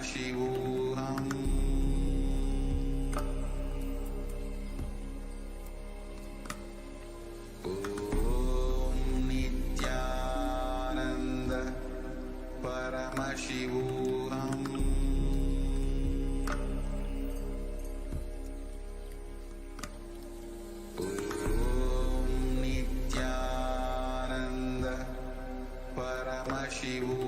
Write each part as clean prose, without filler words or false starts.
Paramashivam. Om Nithyananda Paramashivam. Om Nithyananda Paramashivam.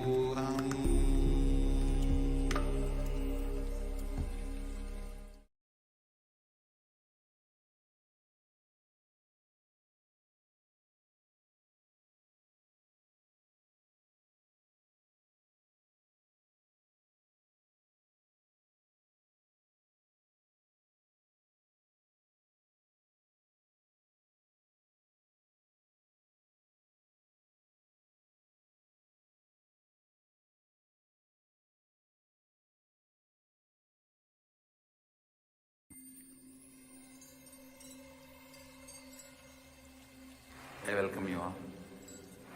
I welcome you all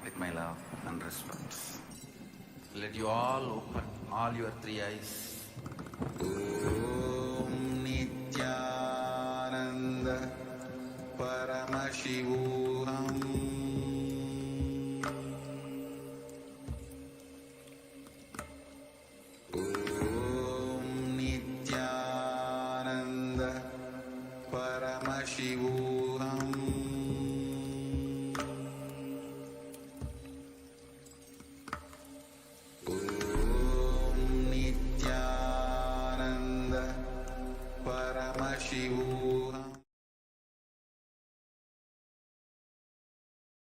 with my love and respect. Let you all open all your three eyes. Om Nithyananda Paramashivam. Om Nithyananda Paramashivam.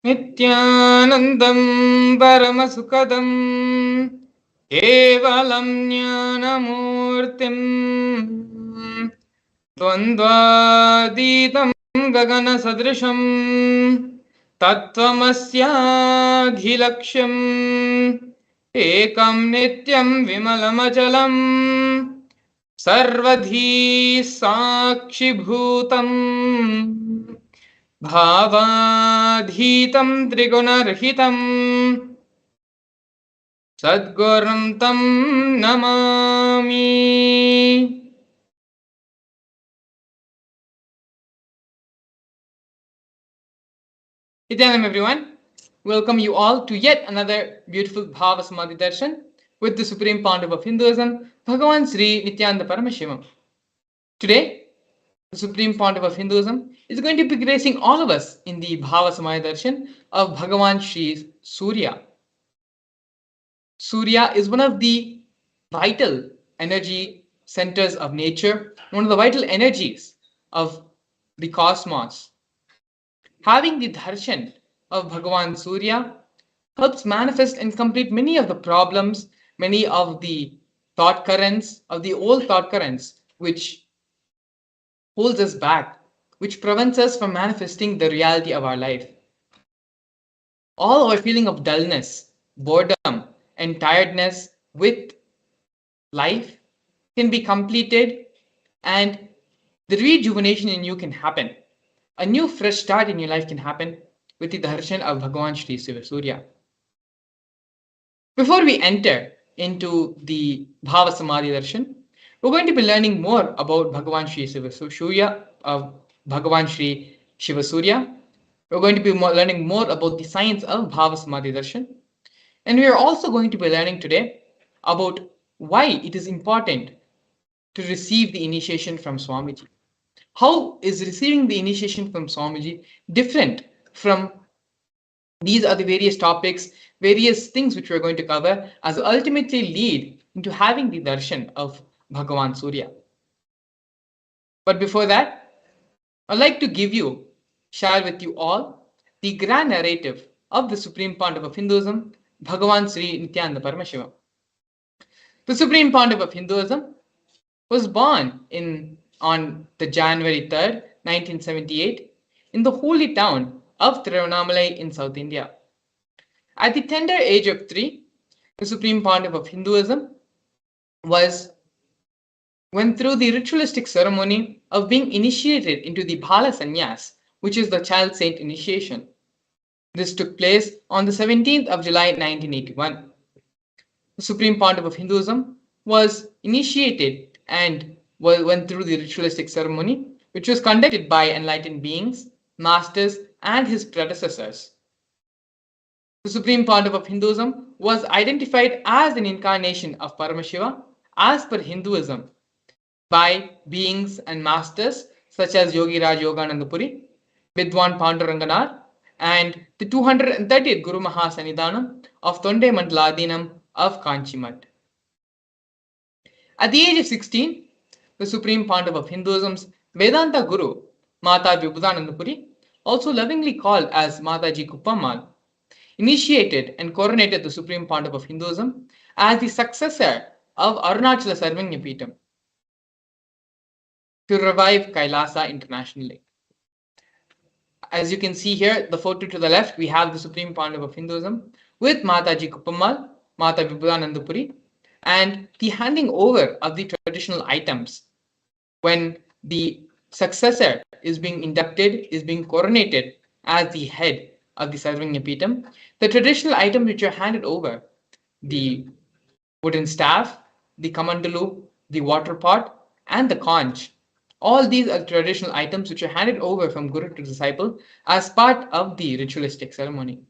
Nithyanandam Paramasukadam Kevalam Jnanamurtim Dvandvaditam Gagana Sadrisham Tattvamasyadhilaksham Ekam Nityam Vimalamachalam Sarvadhi Sakshibhutam Bhavadhitam Trigunarhitam Sadgurum Tam Namami. Nityanam everyone, welcome you all to yet another beautiful Bhava Samadhi Darshan with the Supreme Pontiff of Hinduism, Bhagavan Sri Nithyananda Paramashivam. Today, the Supreme Pontiff of Hinduism is going to be gracing all of us in the Bhava Samadhi Darshan of Bhagavan Shri Surya. Surya is one of the vital energy centers of nature, one of the vital energies of the cosmos. Having the darshan of Bhagavan Surya helps manifest and complete many of the problems, many of the thought currents, of the old thought currents, which holds us back, which prevents us from manifesting the reality of our life. All our feeling of dullness, boredom, and tiredness with life can be completed, and the rejuvenation in you can happen. A new fresh start in your life can happen with the darshan of Bhagavan Shri Surya. Before we enter into the Bhava Samadhi Darshan, we're going to be learning more about Bhagavan Shri Surya, Bhagavan Shri Shiva Surya. We're going to be learning more about the science of Bhava Samadhi Darshan. And we are also going to be learning today about why it is important to receive the initiation from Swamiji. How is receiving the initiation from Swamiji different from these are the various topics, various things which we're going to cover as ultimately lead into having the darshan of Bhagavan Surya. But before that, I'd like to share with you all the grand narrative of the Supreme Pontiff of Hinduism, Bhagavan Sri Nithyananda Paramashivam. The Supreme Pontiff of Hinduism was born on the January 3rd, 1978, in the holy town of Tiruvannamalai in South India. At the tender age of 3, the Supreme Pontiff of Hinduism went through the ritualistic ceremony of being initiated into the Bala Sannyas, which is the child saint initiation. This took place on the 17th of July 1981. The Supreme Pontiff of Hinduism was initiated and went through the ritualistic ceremony, which was conducted by enlightened beings, masters, and his predecessors. The Supreme Pontiff of Hinduism was identified as an incarnation of Paramashiva as per Hinduism by beings and masters such as Yogi Raj Yogananda Puri, Vidwan Panduranganar, and the 230th Guru Mahasannidhanam of Tonde Mandaladinam of Kanchimat. At the age of 16, the Supreme Pontiff of Hinduism's Vedanta Guru, Mata Vibhudananda Puri, also lovingly called as Mataji Kuppammal, initiated and coronated the Supreme Pontiff of Hinduism as the successor of Arunachala Sarvajñapīఠam to revive Kailasa internationally. As you can see here, the photo to the left, we have the Supreme Pontiff of Hinduism with Mataji Kuppammal, Mata Vibhudananda Puri, and the handing over of the traditional items when the successor is being inducted, is being coronated as the head of the Sarvajñapīఠam. The traditional items which are handed over, the wooden staff, the kamandalu, the water pot, and the conch. All these are traditional items which are handed over from guru to disciple as part of the ritualistic ceremony.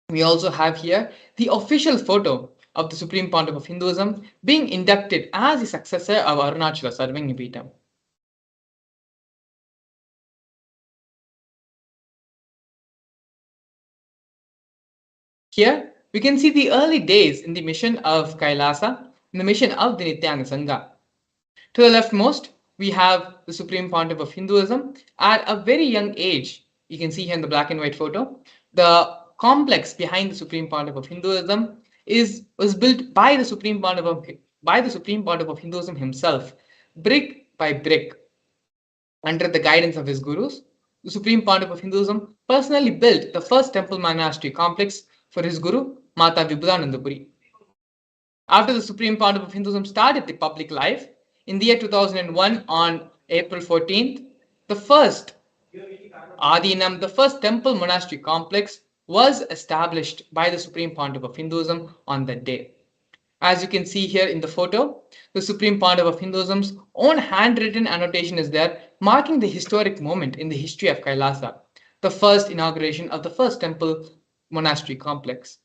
We also have here the official photo of the Supreme Pontiff of Hinduism being inducted as the successor of Arunachala Sarvajñapīఠam. Here, we can see the early days in the mission of Kailasa, in the mission of the Nithyananda Sangha. To the leftmost, we have the Supreme Pontiff of Hinduism at a very young age. You can see here in the black and white photo. The complex behind the Supreme Pontiff of Hinduism was built by the Supreme Pontiff of Hinduism himself, brick by brick, under the guidance of his gurus. The Supreme Pontiff of Hinduism personally built the first temple monastery complex for his guru, Mata Vibhudananda Puri. After the Supreme Pontiff of Hinduism started the public life, in the year 2001, on April 14th, the first Adinam, the first temple monastery complex, was established by the Supreme Pontiff of Hinduism on that day. As you can see here in the photo, the Supreme Pontiff of Hinduism's own handwritten annotation is there, marking the historic moment in the history of Kailasa, the first inauguration of the first temple monastery complex.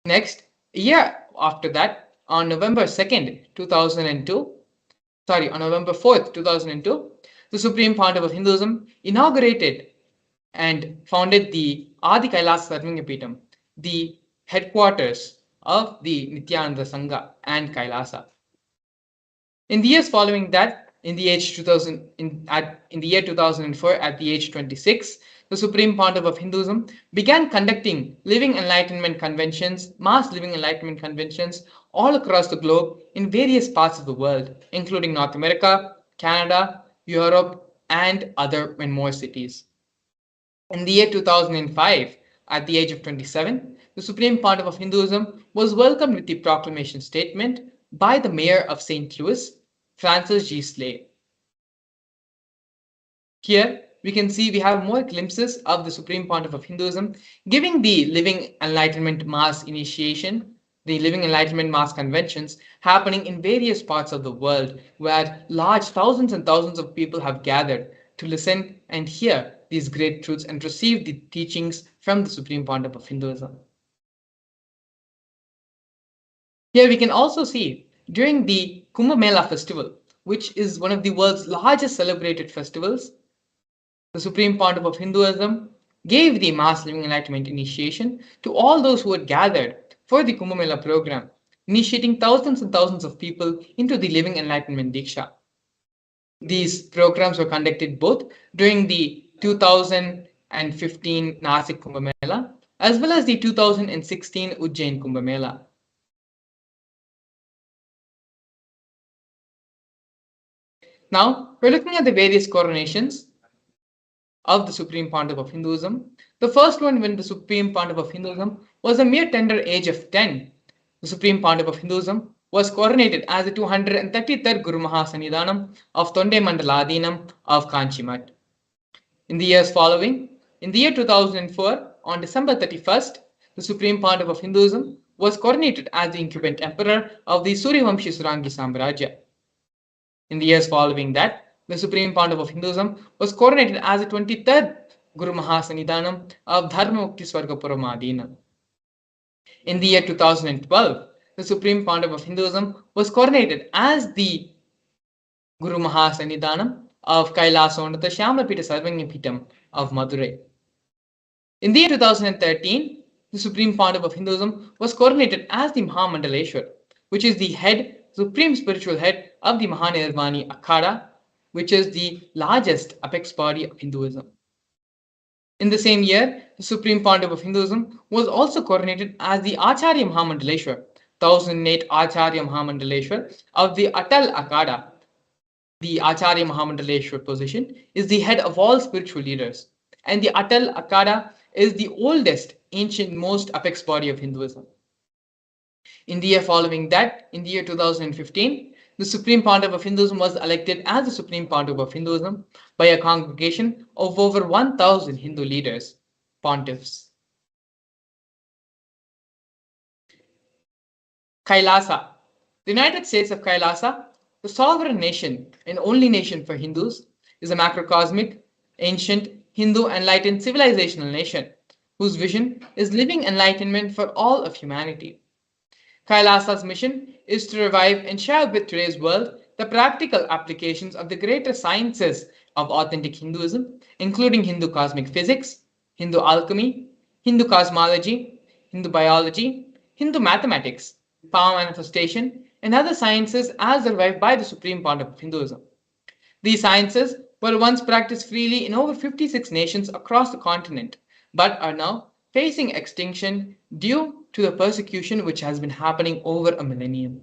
Next, a year after that, on November 4th, 2002, the Supreme Pontiff of Hinduism inaugurated and founded the Adi Kailasa Sarvajñapīఠam, the headquarters of the Nithyananda Sangha and Kailasa. In the years following that, in the year 2004, at the age 26, the Supreme Pontiff of Hinduism began conducting living enlightenment conventions, mass living enlightenment conventions all across the globe in various parts of the world, including North America, Canada, Europe, and other and more cities. In the year 2005, at the age of 27, the Supreme Pontiff of Hinduism was welcomed with the proclamation statement by the mayor of St. Louis, Francis G. Slay. Here, we can see we have more glimpses of the Supreme Pontiff of Hinduism giving the Living Enlightenment Mass initiation, the Living Enlightenment Mass conventions happening in various parts of the world where large thousands and thousands of people have gathered to listen and hear these great truths and receive the teachings from the Supreme Pontiff of Hinduism. Here we can also see during the Kumbh Mela festival, which is one of the world's largest celebrated festivals, the Supreme Pontiff of Hinduism gave the Mass Living Enlightenment initiation to all those who had gathered for the Kumbh Mela program, initiating thousands and thousands of people into the Living Enlightenment Diksha. These programs were conducted both during the 2015 Nasik Kumbh Mela as well as the 2016 Ujjain Kumbh Mela. Now, we're looking at the various coronations of the Supreme Pontiff of Hinduism. The first one, when the Supreme Pontiff of Hinduism was a mere tender age of 10, the Supreme Pontiff of Hinduism was coronated as the 233rd Guru Mahasannidhanam of Tonde Mandaladinam of Kanchimat. In the years following, in the year 2004, on December 31st, the Supreme Pontiff of Hinduism was coronated as the incumbent emperor of the Suryavamshi Surangi Samrajya. In the years following that, the Supreme Pontiff of Hinduism was coronated as the 23rd Guru Mahasanidhanam of Dharmamukti Swargapuram. In the year 2012, the Supreme Pontiff of Hinduism was coronated as the Guru Mahasanidhanam of Kailasonata Shyamapita Sarvagnapitam of Madurai. In the year 2013, the Supreme Pontiff of Hinduism was coronated as the Mahamandaleshwar, which is the supreme spiritual head of the Mahanirvani Akhada, which is the largest apex body of Hinduism. In the same year, the Supreme Pontiff of Hinduism was also coronated as the Acharya Mahamandaleshwar, 1008 Acharya Mahamandaleshwar of the Atal Akhada. The Acharya Mahamandaleshwar position is the head of all spiritual leaders, and the Atal Akhada is the oldest, ancient, most apex body of Hinduism. In the year following that, in the year 2015, the Supreme Pontiff of Hinduism was elected as the Supreme Pontiff of Hinduism by a congregation of over 1,000 Hindu leaders, pontiffs. Kailasa. The United States of Kailasa, the sovereign nation and only nation for Hindus, is a macrocosmic, ancient, Hindu enlightened civilizational nation whose vision is living enlightenment for all of humanity. Kailasa's mission is to revive and share with today's world the practical applications of the greater sciences of authentic Hinduism, including Hindu cosmic physics, Hindu alchemy, Hindu cosmology, Hindu biology, Hindu mathematics, power manifestation, and other sciences as revived by the Supreme Pontiff of Hinduism. These sciences were once practiced freely in over 56 nations across the continent, but are now facing extinction due to the persecution which has been happening over a millennium.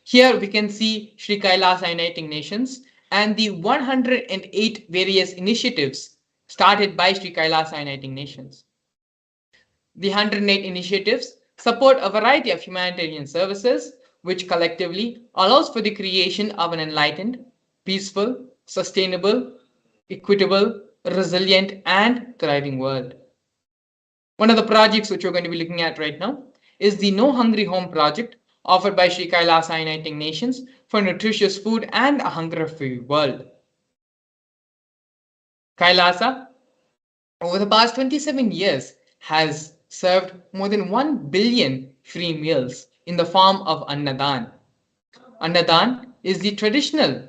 Here we can see Sri Kailasa Uniting Nations and the 108 various initiatives started by Sri Kailasa Uniting Nations. The 108 initiatives support a variety of humanitarian services which collectively allows for the creation of an enlightened, peaceful, sustainable, equitable, resilient, and thriving world. One of the projects which we're going to be looking at right now is the No Hungry Home project offered by Sri Kailasa Uniting Nations for nutritious food and a hunger-free world. Kailasa, over the past 27 years, has served more than 1 billion free meals in the form of Annadan. Annadan is the traditional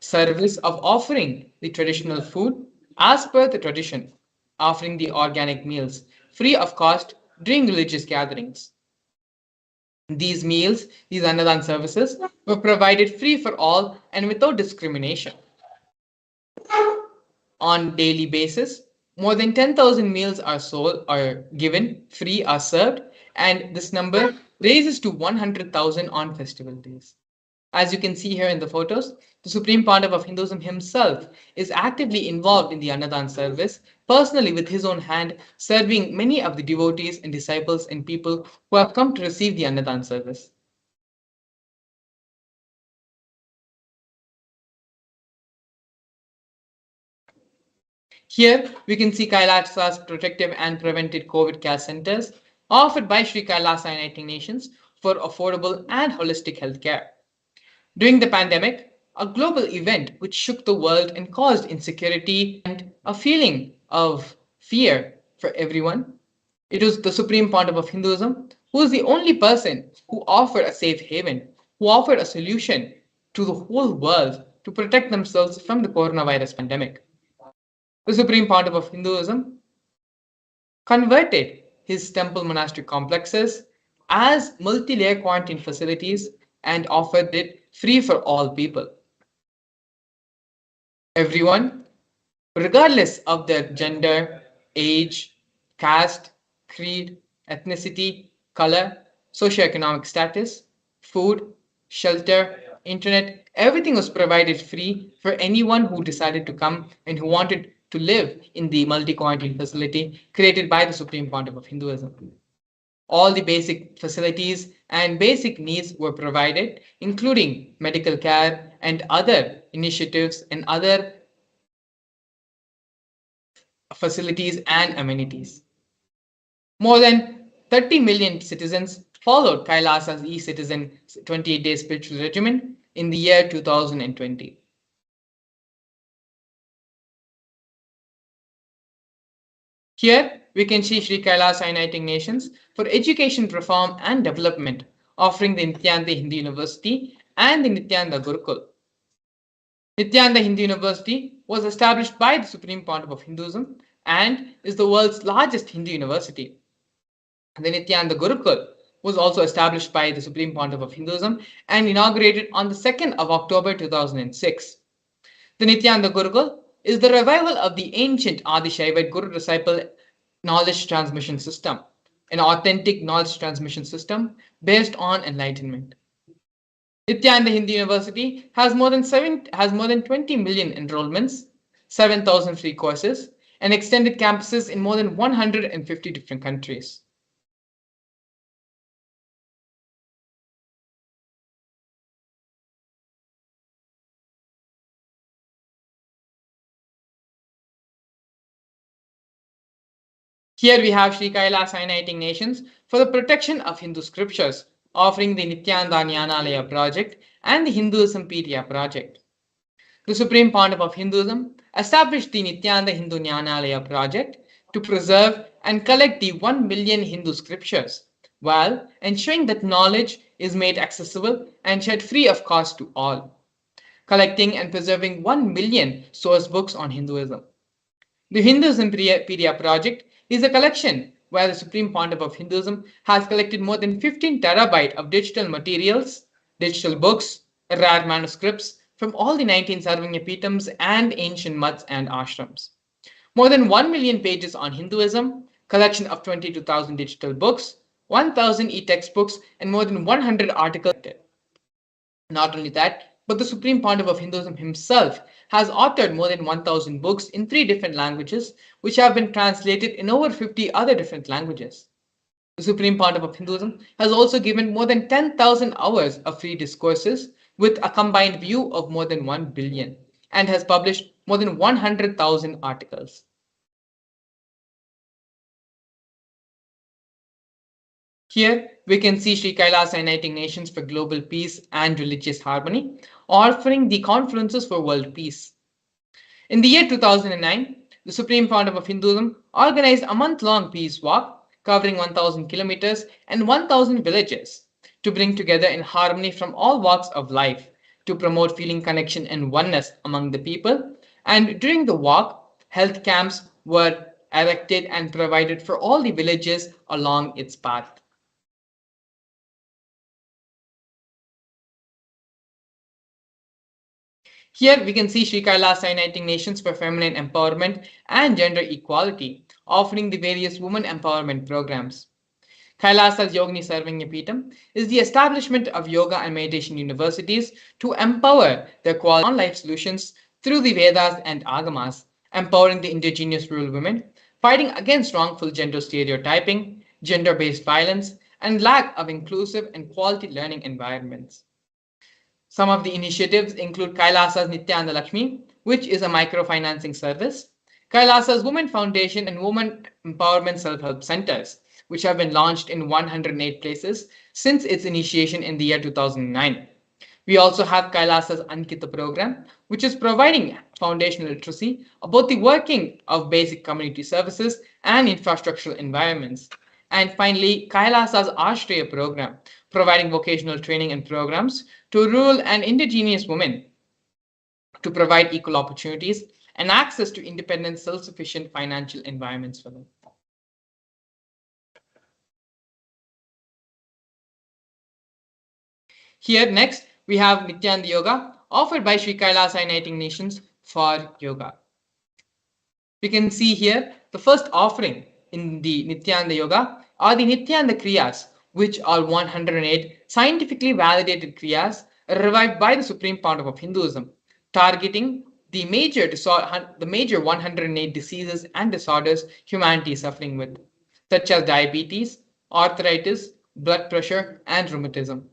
service of offering the traditional food as per the tradition, offering the organic meals free of cost during religious gatherings. These meals, these Annadan services, were provided free for all and without discrimination. On daily basis, more than 10,000 meals are given, free are served, and this number raises to 100,000 on festival days. As you can see here in the photos, the Supreme Pontiff of Hinduism himself is actively involved in the Annadan service, personally with his own hand, serving many of the devotees and disciples and people who have come to receive the Annadan service. Here we can see Kailasa's protective and preventive COVID care centers offered by Sri Kailasa Uniting Nations for affordable and holistic health care. During the pandemic, a global event which shook the world and caused insecurity and a feeling of fear for everyone, it was the Supreme Pontiff of Hinduism who was the only person who offered a safe haven, who offered a solution to the whole world to protect themselves from the coronavirus pandemic. The Supreme Pontiff of Hinduism converted his temple monastic complexes as multi-layer quarantine facilities and offered it free for all people. Everyone, regardless of their gender, age, caste, creed, ethnicity, color, socioeconomic status, food, shelter, internet, everything was provided free for anyone who decided to come and who wanted to live in the multi-quarantine facility created by the Supreme Pontiff of Hinduism. All the basic facilities and basic needs were provided, including medical care and other initiatives and other facilities and amenities. More than 30 million citizens followed Kailasa's e-citizen 28-day spiritual regimen in the year 2020. Here, we can see Sri Kailasa uniting nations for education reform and development, offering the Nithyananda Hindu University and the Nithyananda Gurukul. Nithyananda Hindu University was established by the Supreme Pontiff of Hinduism and is the world's largest Hindu university. The Nithyananda Gurukul was also established by the Supreme Pontiff of Hinduism and inaugurated on the 2nd of October 2006. The Nithyananda Gurukul is the revival of the ancient Adi Shaivite Guru disciple knowledge transmission system, an authentic knowledge transmission system based on enlightenment. Nithyananda Hindu University has more than 20 million enrollments, 7,000 free courses, and extended campuses in more than 150 different countries. Here we have Sri Kailasa uniting nations for the protection of Hindu scriptures, offering the Nithyananda Jnanalaya project and the Hinduismpedia project. The Supreme Pontiff of Hinduism established the Nithyananda Hindu Jnanalaya project to preserve and collect the 1 million Hindu scriptures, while ensuring that knowledge is made accessible and shared free of cost to all. Collecting and preserving 1 million source books on Hinduism. The Hinduismpedia project is a collection where the Supreme Pontiff of Hinduism has collected more than 15 terabyte of digital materials, digital books, rare manuscripts from all the 19 Sarvanyapitams and ancient mutts and ashrams. More than 1 million pages on Hinduism, collection of 22,000 digital books, 1,000 e-textbooks, and more than 100 articles. Not only that, but the Supreme Pontiff of Hinduism himself has authored more than 1,000 books in 3 different languages, which have been translated in over 50 other different languages. The Supreme Pontiff of Hinduism has also given more than 10,000 hours of free discourses with a combined view of more than 1 billion and has published more than 100,000 articles. Here, we can see Sri Kailasa uniting nations for global peace and religious harmony, offering the conferences for world peace. In the year 2009, the Supreme Pontiff of Hinduism organized a month-long peace walk covering 1,000 kilometers and 1,000 villages to bring together in harmony from all walks of life to promote feeling connection and oneness among the people. And during the walk, health camps were erected and provided for all the villages along its path. Here we can see Sri Kailasa uniting nations for feminine empowerment and gender equality, offering the various women empowerment programs. Kailasa's Yogini Sarvanyapitham is the establishment of yoga and meditation universities to empower their quality on-life solutions through the Vedas and Agamas, empowering the indigenous rural women, fighting against wrongful gender stereotyping, gender-based violence, and lack of inclusive and quality learning environments. Some of the initiatives include Kailasa's Nithyananda Lakshmi, which is a microfinancing service, Kailasa's Women Foundation and Women Empowerment Self-Help Centers, which have been launched in 108 places since its initiation in the year 2009. We also have Kailasa's Ankita program, which is providing foundational literacy about the working of basic community services and infrastructural environments. And finally, Kailasa's Ashraya program, providing vocational training and programs to rural and indigenous women to provide equal opportunities and access to independent, self-sufficient financial environments for them. Here next, we have Nityananda Yoga, offered by Sri Kailasa Uniting Nations for yoga. We can see here the first offering in the Nityananda Yoga are the Nityananda Kriyas, which are 108 scientifically validated Kriyas revived by the Supreme Pontiff of Hinduism, targeting the major 108 diseases and disorders humanity is suffering with, such as diabetes, arthritis, blood pressure, and rheumatism.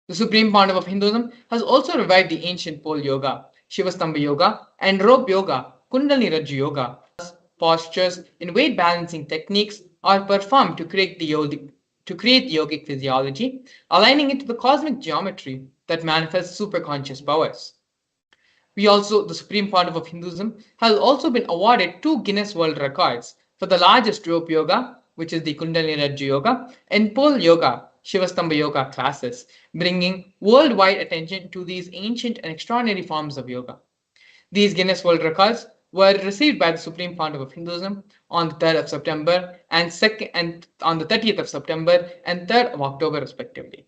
The Supreme Pontiff of Hinduism has also revived the ancient pole yoga, Shivastambha yoga, and rope yoga, Kundalini Rajju yoga, postures, and weight balancing techniques are performed to create the yogic physiology, aligning it to the cosmic geometry that manifests superconscious powers. The Supreme Pontiff of Hinduism, has also been awarded 2 Guinness World Records for the largest rope yoga, which is the Kundalini Rajya Yoga, and pole yoga, Shivastambha Yoga classes, bringing worldwide attention to these ancient and extraordinary forms of yoga. These Guinness World Records were received by the Supreme Pontiff of Hinduism on the 3rd of September and on the 30th of September and 3rd of October respectively.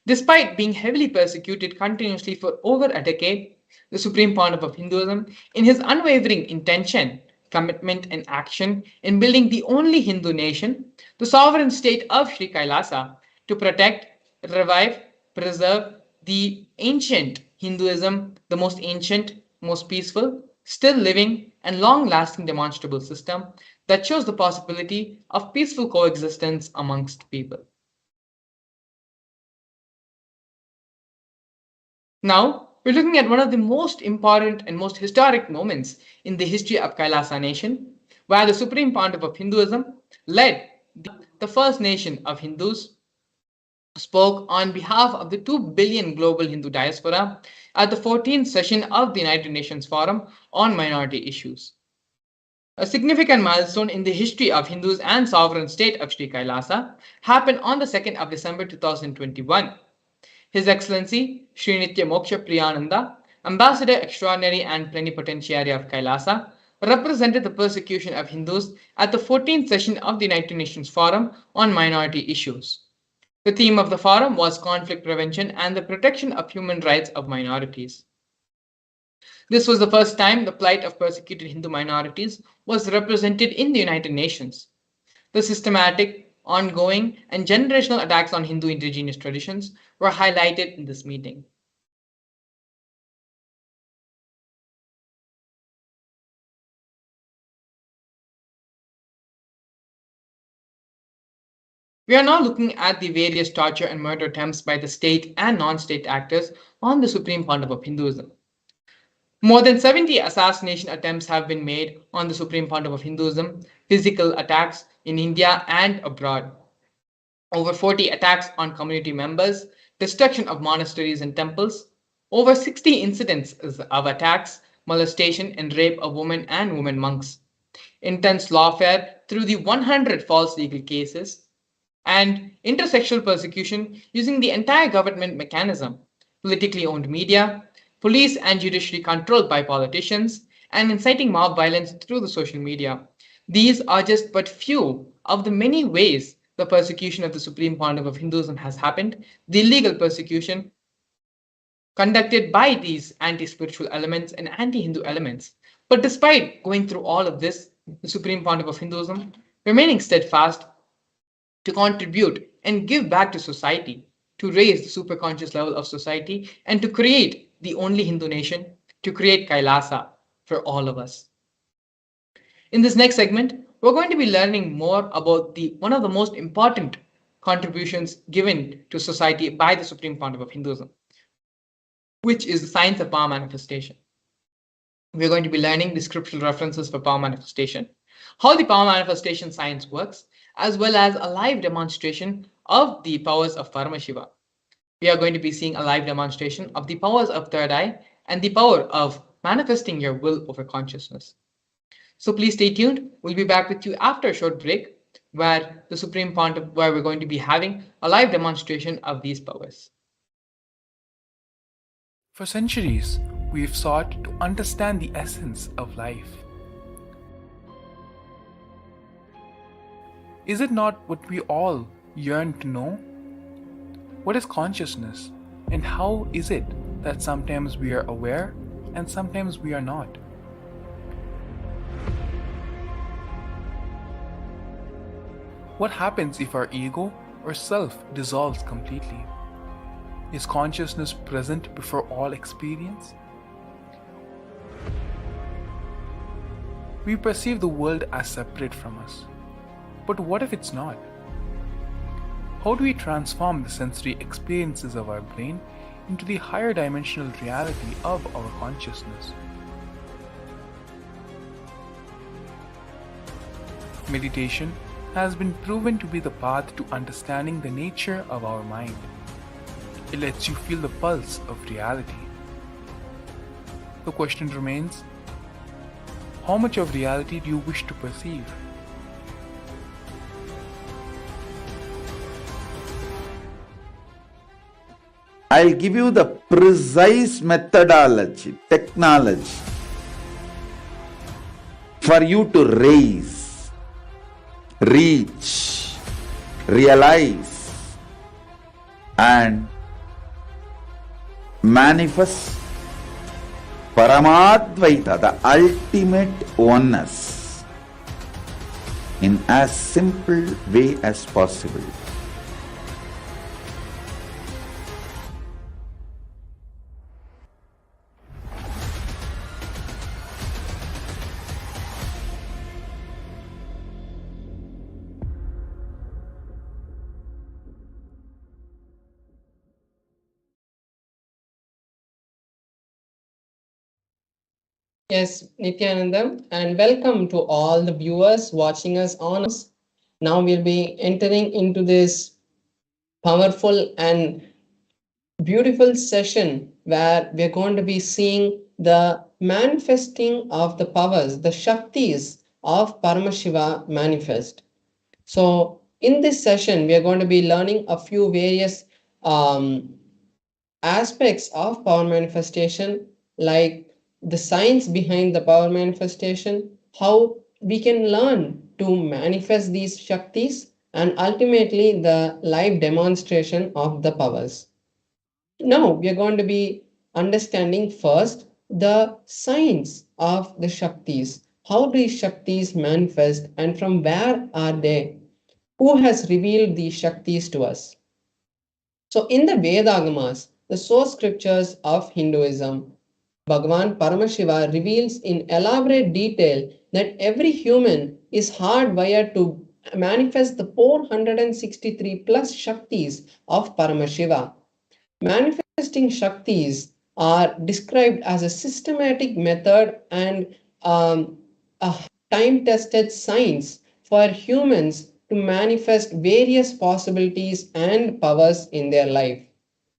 Despite being heavily persecuted continuously for over a decade, the Supreme Pontiff of Hinduism, in his unwavering intention, commitment, and action in building the only Hindu nation, the sovereign state of Sri Kailasa, to protect, revive, preserve the ancient Hinduism, the most ancient, most peaceful, still living, and long lasting demonstrable system that shows the possibility of peaceful coexistence amongst people. Now, we're looking at one of the most important and most historic moments in the history of Kailasa nation, where the Supreme Pontiff of Hinduism led the first nation of Hindus, spoke on behalf of the 2 billion global Hindu diaspora at the 14th session of the United Nations Forum on Minority Issues. A significant milestone in the history of Hindus and sovereign state of Sri Kailasa happened on the 2nd of December 2021. His Excellency Sri Nitya Moksha Priyananda, Ambassador Extraordinary and Plenipotentiary of Kailasa, represented the persecution of Hindus at the 14th session of the United Nations Forum on Minority Issues. The theme of the forum was conflict prevention and the protection of human rights of minorities. This was the first time the plight of persecuted Hindu minorities was represented in the United Nations. The systematic, ongoing, and generational attacks on Hindu indigenous traditions were highlighted in this meeting. We are now looking at the various torture and murder attempts by the state and non-state actors on the Supreme Pontiff of Hinduism. More than 70 assassination attempts have been made on the Supreme Pontiff of Hinduism, physical attacks in India and abroad. Over 40 attacks on community members, destruction of monasteries and temples, over 60 incidents of attacks, molestation, and rape of women and women monks, intense lawfare through the 100 false legal cases, and intersexual persecution using the entire government mechanism, politically owned media, police and judiciary controlled by politicians, and inciting mob violence through the social media. These are just but few of the many ways the persecution of the Supreme Pontiff of Hinduism has happened, the illegal persecution conducted by these anti-spiritual elements and anti-Hindu elements. But despite going through all of this, the Supreme Pontiff of Hinduism remaining steadfast to contribute and give back to society, to raise the superconscious level of society, and to create the only Hindu nation, to create Kailasa for all of us. In this next segment, we're going to be learning more about one of the most important contributions given to society by the Supreme Pontiff of Hinduism, which is the science of power manifestation. We're going to be learning the scriptural references for power manifestation, how the power manifestation science works, as well as a live demonstration of the powers of Paramashivam. We are going to be seeing a live demonstration of the powers of third eye and the power of manifesting your will over consciousness. So please stay tuned. We'll be back with you after a short break where we're going to be having a live demonstration of these powers. For centuries, we've sought to understand the essence of life. Is it not what we all yearn to know? What is consciousness, and how is it that sometimes we are aware and sometimes we are not? What happens if our ego or self dissolves completely? Is consciousness present before all experience? We perceive the world as separate from us. But what if it's not? How do we transform the sensory experiences of our brain into the higher dimensional reality of our consciousness. Meditation has been proven to be the path to understanding the nature of our mind. It lets you feel the pulse of reality. The question remains, how much of reality do you wish to perceive? I'll give you the precise methodology, technology for you to raise, reach, realize, and manifest Paramadvaita, the ultimate oneness, in as simple way as possible. Yes, Nithyananda, and welcome to all the viewers watching us on us. Now we'll be entering into this powerful and beautiful session where we're going to be seeing the manifesting of the powers, the Shaktis of Paramashiva manifest. So, in this session, we are going to be learning a few various aspects of power manifestation, like the science behind the power manifestation, how we can learn to manifest these Shaktis, and ultimately the live demonstration of the powers. Now, we are going to be understanding first the science of the Shaktis. How these Shaktis manifest and from where are they? Who has revealed these Shaktis to us? So, in the Vedagamas, the source scriptures of Hinduism, Bhagavan Paramashiva reveals in elaborate detail that every human is hardwired to manifest the 463 plus Shaktis of Paramashiva. Manifesting Shaktis are described as a systematic method and a time tested science for humans to manifest various possibilities and powers in their life.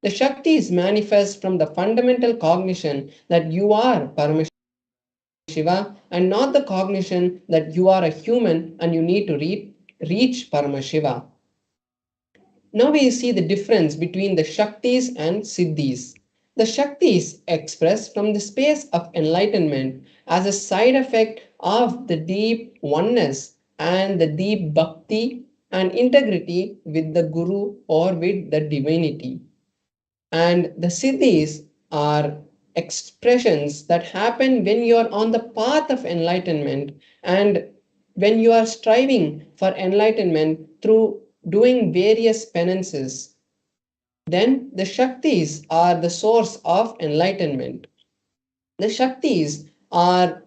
The Shaktis manifest from the fundamental cognition that you are Paramashiva and not the cognition that you are a human and you need to reach Paramashiva. Now we see the difference between the Shaktis and Siddhis. The Shaktis express from the space of enlightenment as a side effect of the deep oneness and the deep bhakti and integrity with the Guru or with the divinity. And the Siddhis are expressions that happen when you are on the path of enlightenment and when you are striving for enlightenment through doing various penances. Then the Shaktis are the source of enlightenment. The Shaktis are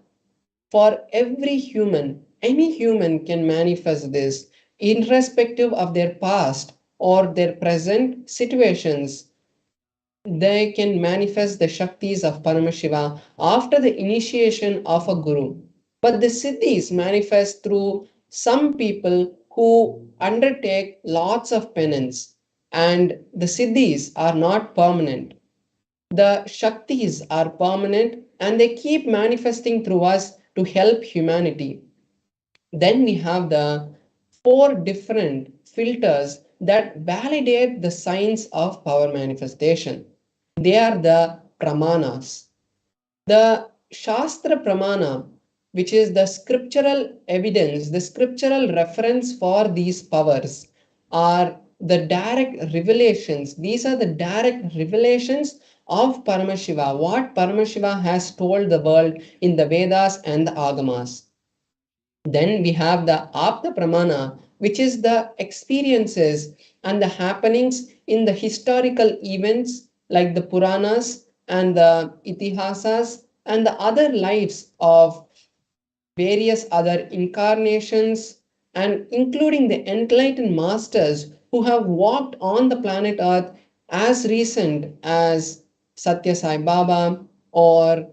for every human. Any human can manifest this, irrespective of their past or their present situations. They can manifest the Shaktis of Paramashiva after the initiation of a Guru. But the Siddhis manifest through some people who undertake lots of penance, and the Siddhis are not permanent. The Shaktis are permanent and they keep manifesting through us to help humanity. Then we have the four different filters that validate the science of power manifestation. They are the pramanas. The Shastra Pramana, which is the scriptural evidence, the scriptural reference for these powers, are the direct revelations. These are the direct revelations of Paramashiva, what Paramashiva has told the world in the Vedas and the Agamas. Then we have the Apta Pramana, which is the experiences and the happenings in the historical events like the Puranas and the Itihasas and the other lives of various other incarnations and including the enlightened masters who have walked on the planet Earth as recent as Satya Sai Baba or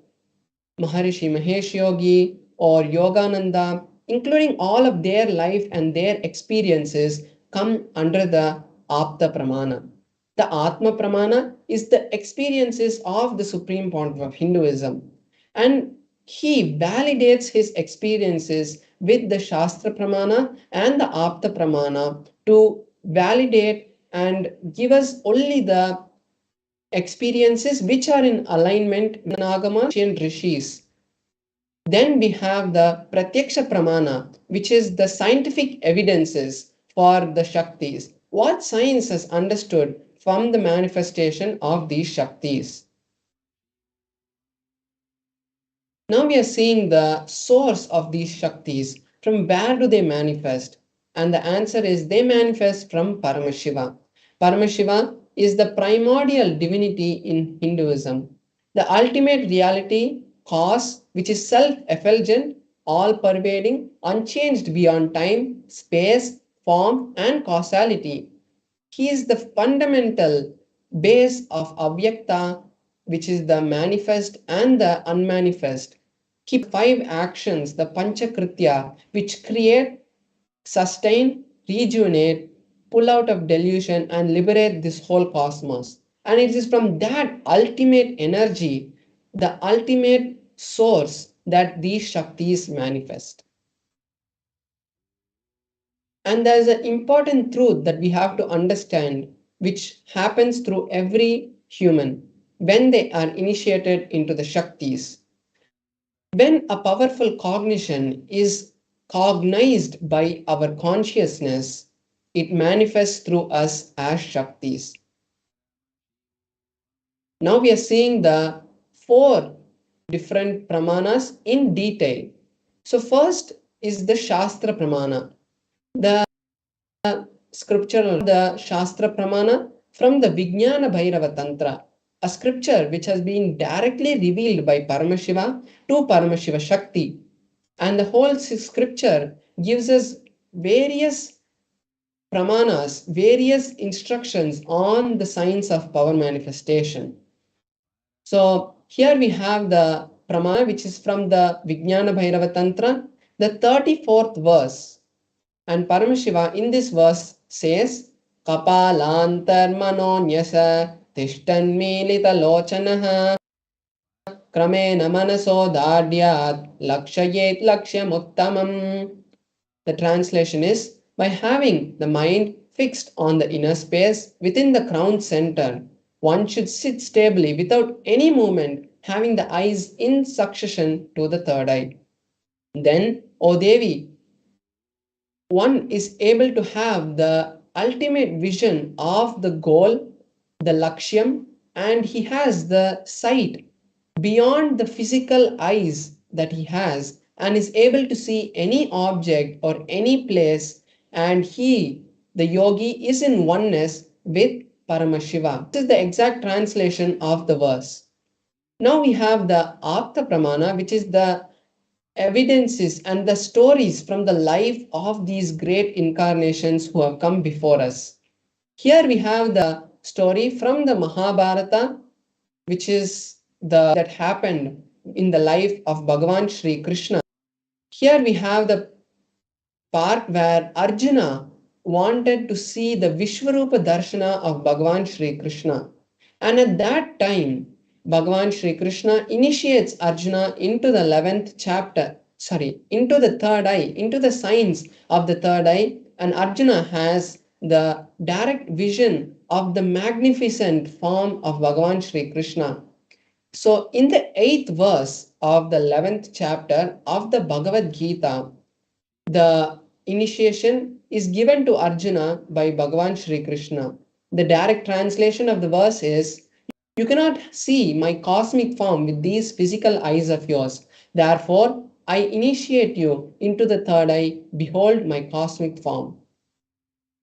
Maharishi Mahesh Yogi or Yogananda, including all of their life and their experiences, come under the Apta Pramana. The Atma Pramana is the experiences of the Supreme Pontiff of Hinduism, and he validates his experiences with the Shastra Pramana and the Apta Pramana to validate and give us only the experiences which are in alignment with Nagama and Rishis. Then we have the Pratyaksha Pramana, which is the scientific evidences for the Shaktis. What science has understood from the manifestation of these Shaktis. Now we are seeing the source of these Shaktis. From where do they manifest? And the answer is they manifest from Paramashiva. Paramashiva is the primordial divinity in Hinduism, the ultimate reality, cause, which is self-effulgent, all-pervading, unchanged beyond time, space, form, and causality. He is the fundamental base of Avyakta, which is the manifest and the unmanifest. Keep 5 actions, the Panchakritya, which create, sustain, rejuvenate, pull out of delusion, and liberate this whole cosmos. And it is from that ultimate energy, the ultimate source, that these Shaktis manifest. And there's an important truth that we have to understand, which happens through every human when they are initiated into the Shaktis. When a powerful cognition is cognized by our consciousness, it manifests through us as Shaktis. Now we are seeing the 4 different pramanas in detail. So, first is the Shastra Pramana. The scripture, the Shastra Pramana from the Vijnana Bhairava Tantra, a scripture which has been directly revealed by Paramashiva to Paramashiva Shakti. And the whole scripture gives us various pramanas, various instructions on the science of power manifestation. So here we have the pramana which is from the Vijnana Bhairava Tantra, the 34th verse. And Paramashiva in this verse says, Kapalantar manonyasa tishtanmilita lochanaha kramena manaso dadyat lakshayet lakshyamuttamam. The translation is, by having the mind fixed on the inner space within the crown center, one should sit stably without any movement, having the eyes in succession to the third eye. Then, O Devi, one is able to have the ultimate vision of the goal, the lakshyam, and he has the sight beyond the physical eyes that he has and is able to see any object or any place, and he, the yogi, is in oneness with Paramashiva. This is the exact translation of the verse. Now we have the Apta Pramana, which is the evidences and the stories from the life of these great incarnations who have come before us. Here we have the story from the Mahabharata, which is that happened in the life of Bhagavan Sri Krishna. Here we have the part where Arjuna wanted to see the Vishwarupa Darshana of Bhagavan Sri Krishna. And at that time, Bhagavan Sri Krishna initiates Arjuna into the 11th chapter, into the third eye, into the science of the third eye, and Arjuna has the direct vision of the magnificent form of Bhagavan Sri Krishna. So, in the 8th verse of the 11th chapter of the Bhagavad Gita, the initiation is given to Arjuna by Bhagavan Sri Krishna. The direct translation of the verse is, you cannot see my cosmic form with these physical eyes of yours. Therefore, I initiate you into the third eye. Behold my cosmic form.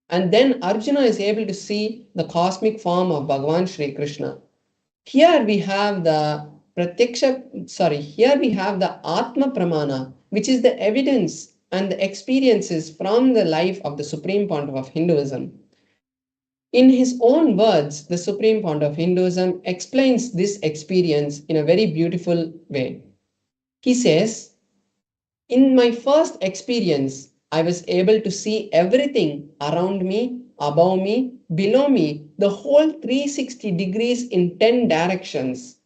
And then Arjuna is able to see the cosmic form of Bhagavan Sri Krishna. Here we have the here we have the Atma Pramana, which is the evidence and the experiences from the life of the Supreme Pontiff of Hinduism. In his own words, the Supreme Founder of Hinduism explains this experience in a very beautiful way. He says, in my first experience, I was able to see everything around me, above me, below me, the whole 360 degrees in 10 directions.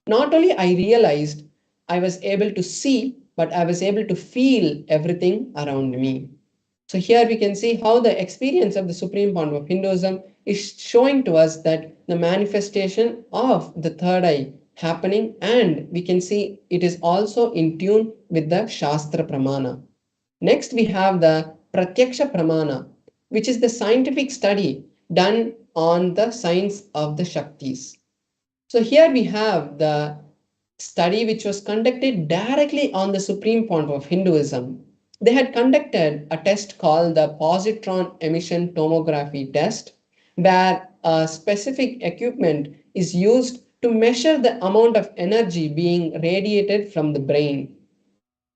Not only I realized I was able to see, but I was able to feel everything around me. So here we can see how the experience of the Supreme Founder of Hinduism is showing to us that the manifestation of the third eye happening, and we can see it is also in tune with the Shastra Pramana. Next we have the Pratyaksha Pramana, which is the scientific study done on the science of the Shaktis. So here we have the study which was conducted directly on the Supreme Founder of Hinduism. They had conducted a test called the positron emission tomography test, where a specific equipment is used to measure the amount of energy being radiated from the brain.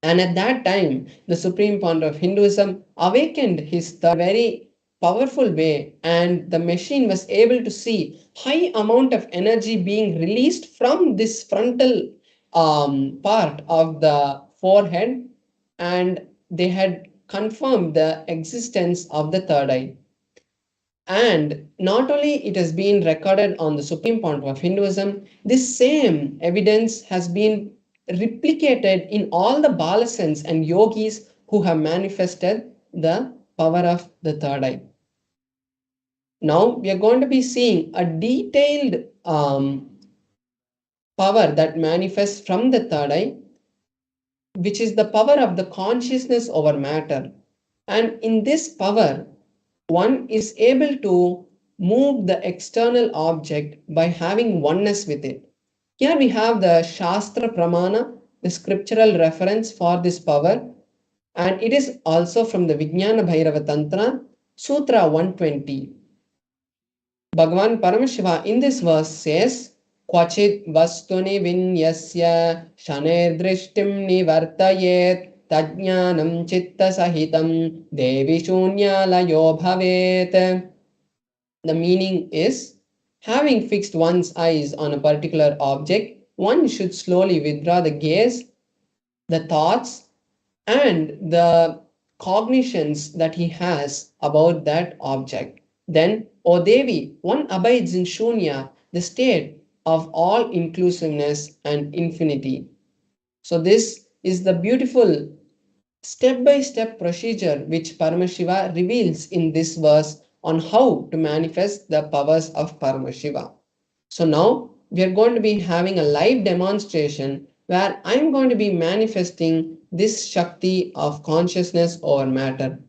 And at that time, the Supreme Founder of Hinduism awakened his very powerful way, and the machine was able to see high amount of energy being released from this frontal part of the forehead, and they had confirmed the existence of the third eye. And not only it has been recorded on the Supreme Founder of Hinduism, this same evidence has been replicated in all the balasans and yogis who have manifested the power of the third eye. Now we are going to be seeing a detailed power that manifests from the third eye, which is the power of the consciousness over matter. And in this power, one is able to move the external object by having oneness with it. Here we have the Shastra Pramana, the scriptural reference for this power, and it is also from the Vijnana Bhairava Tantra, Sutra 120. Bhagavan Paramashiva in this verse says, Kvachit vastuni vinyasya shaner drishtim nivartayet tajnanam chitta sahitam devi shunya layo bhavet. The meaning is, having fixed one's eyes on a particular object, one should slowly withdraw the gaze, the thoughts, and the cognitions that he has about that object. Then, O Devi, one abides in Shunya, the state of all inclusiveness and infinity. So this is the beautiful step-by-step procedure which Paramashiva reveals in this verse on how to manifest the powers of Paramashiva. So now we are going to be having a live demonstration where I am going to be manifesting this Shakti of consciousness over matter.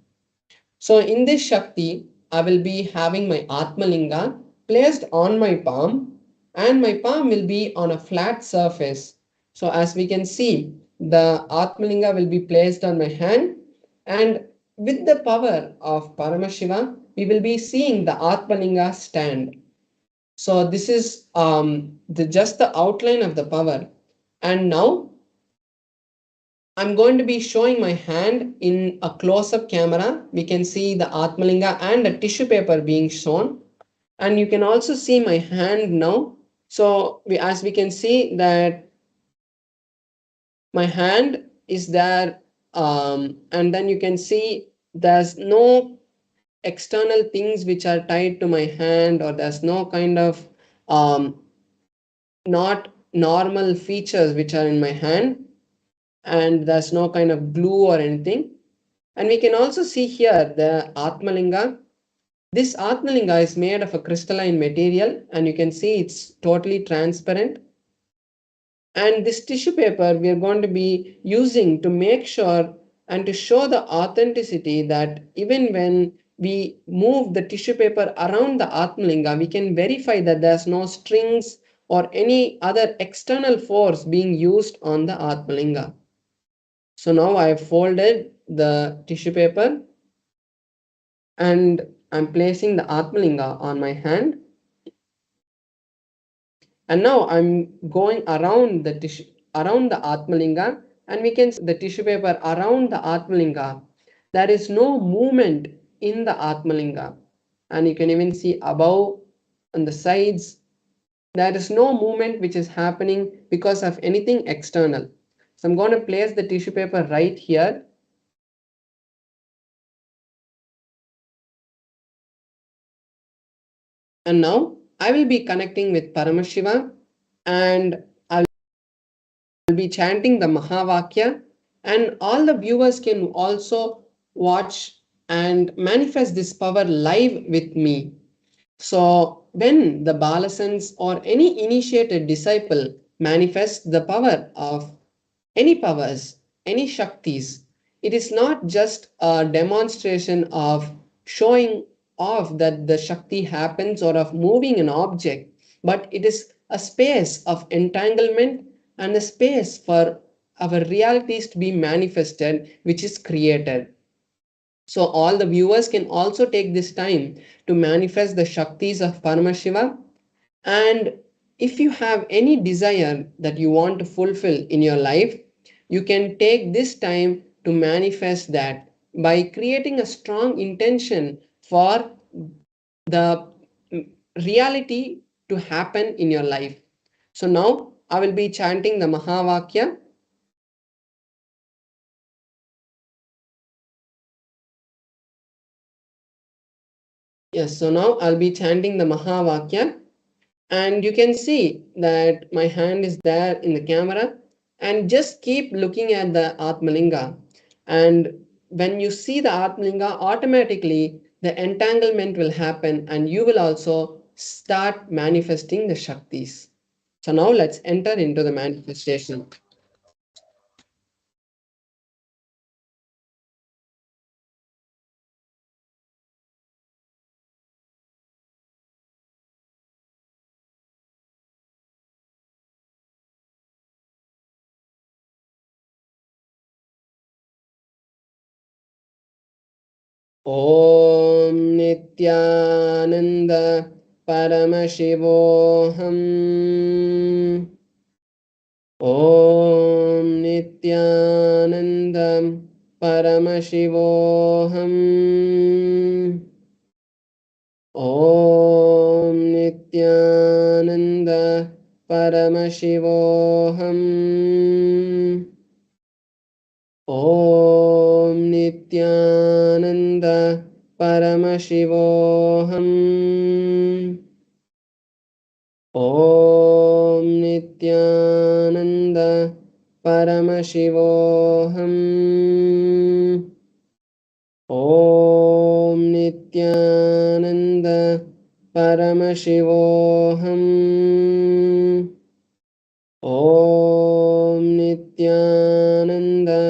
So in this Shakti, I will be having my Atmalinga placed on my palm, and my palm will be on a flat surface. So as we can see, the Atmalinga will be placed on my hand, and with the power of Paramashiva, we will be seeing the Atmalinga stand. So this is just the outline of the power. And now I'm going to be showing my hand in a close-up camera. We can see the Atmalinga and a tissue paper being shown. And you can also see my hand now. So as we can see that my hand is there, and then you can see there's no external things which are tied to my hand, or there's no kind of not normal features which are in my hand, and there's no kind of glue or anything. And we can also see here the Atmalinga. This Atmalinga is made of a crystalline material, and you can see it's totally transparent. And this tissue paper we are going to be using to make sure and to show the authenticity that even when we move the tissue paper around the Atmalinga, we can verify that there's no strings or any other external force being used on the Atmalinga. So now I have folded the tissue paper and I'm placing the Atmalinga on my hand. And now I'm going around the tissue, around the Atmalinga, and we can see the tissue paper around the Atmalinga. There is no movement in the Atmalinga. and you can even see above on the sides. There is no movement which is happening because of anything external. So I'm going to place the tissue paper right here. And now I will be connecting with Paramashiva, and I will be chanting the Mahavakya, and all the viewers can also watch and manifest this power live with me. So when the Balasans or any initiated disciple manifests the power of any powers, any Shaktis, it is not just a demonstration of showing off that the Shakti happens or of moving an object, but it is a space of entanglement and a space for our realities to be manifested, which is created. So all the viewers can also take this time to manifest the Shaktis of Paramashiva. And if you have any desire that you want to fulfill in your life, you can take this time to manifest that by creating a strong intention for the reality to happen in your life. So now I will be chanting the Mahavakya. Yes, so now I'll be chanting the Mahavakya, and you can see that my hand is there in the camera, and just keep looking at the Atmalinga, and when you see the Atmalinga, automatically the entanglement will happen and you will also start manifesting the Shaktis. So now let's enter into the manifestation. Om Nithyananda Paramashivoham. Om Nithyananda Paramashivoham. Om Nithyananda Paramashivoham. Om Nithyananda Paramashivoham. Om Nithyananda Paramashivoham. Om Nithyananda Paramashivoham. Om Nithyananda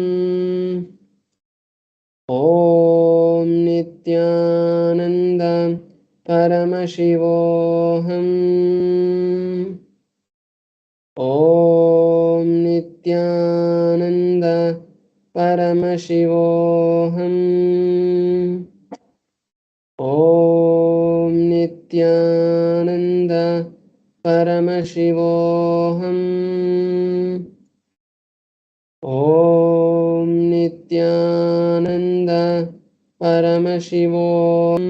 Paramashivoham. Om Nithyananda Paramashivoham. Om Nithyananda Paramashivoham. Om Nithyananda Paramashivoham. Om Nithyananda Paramashivoham.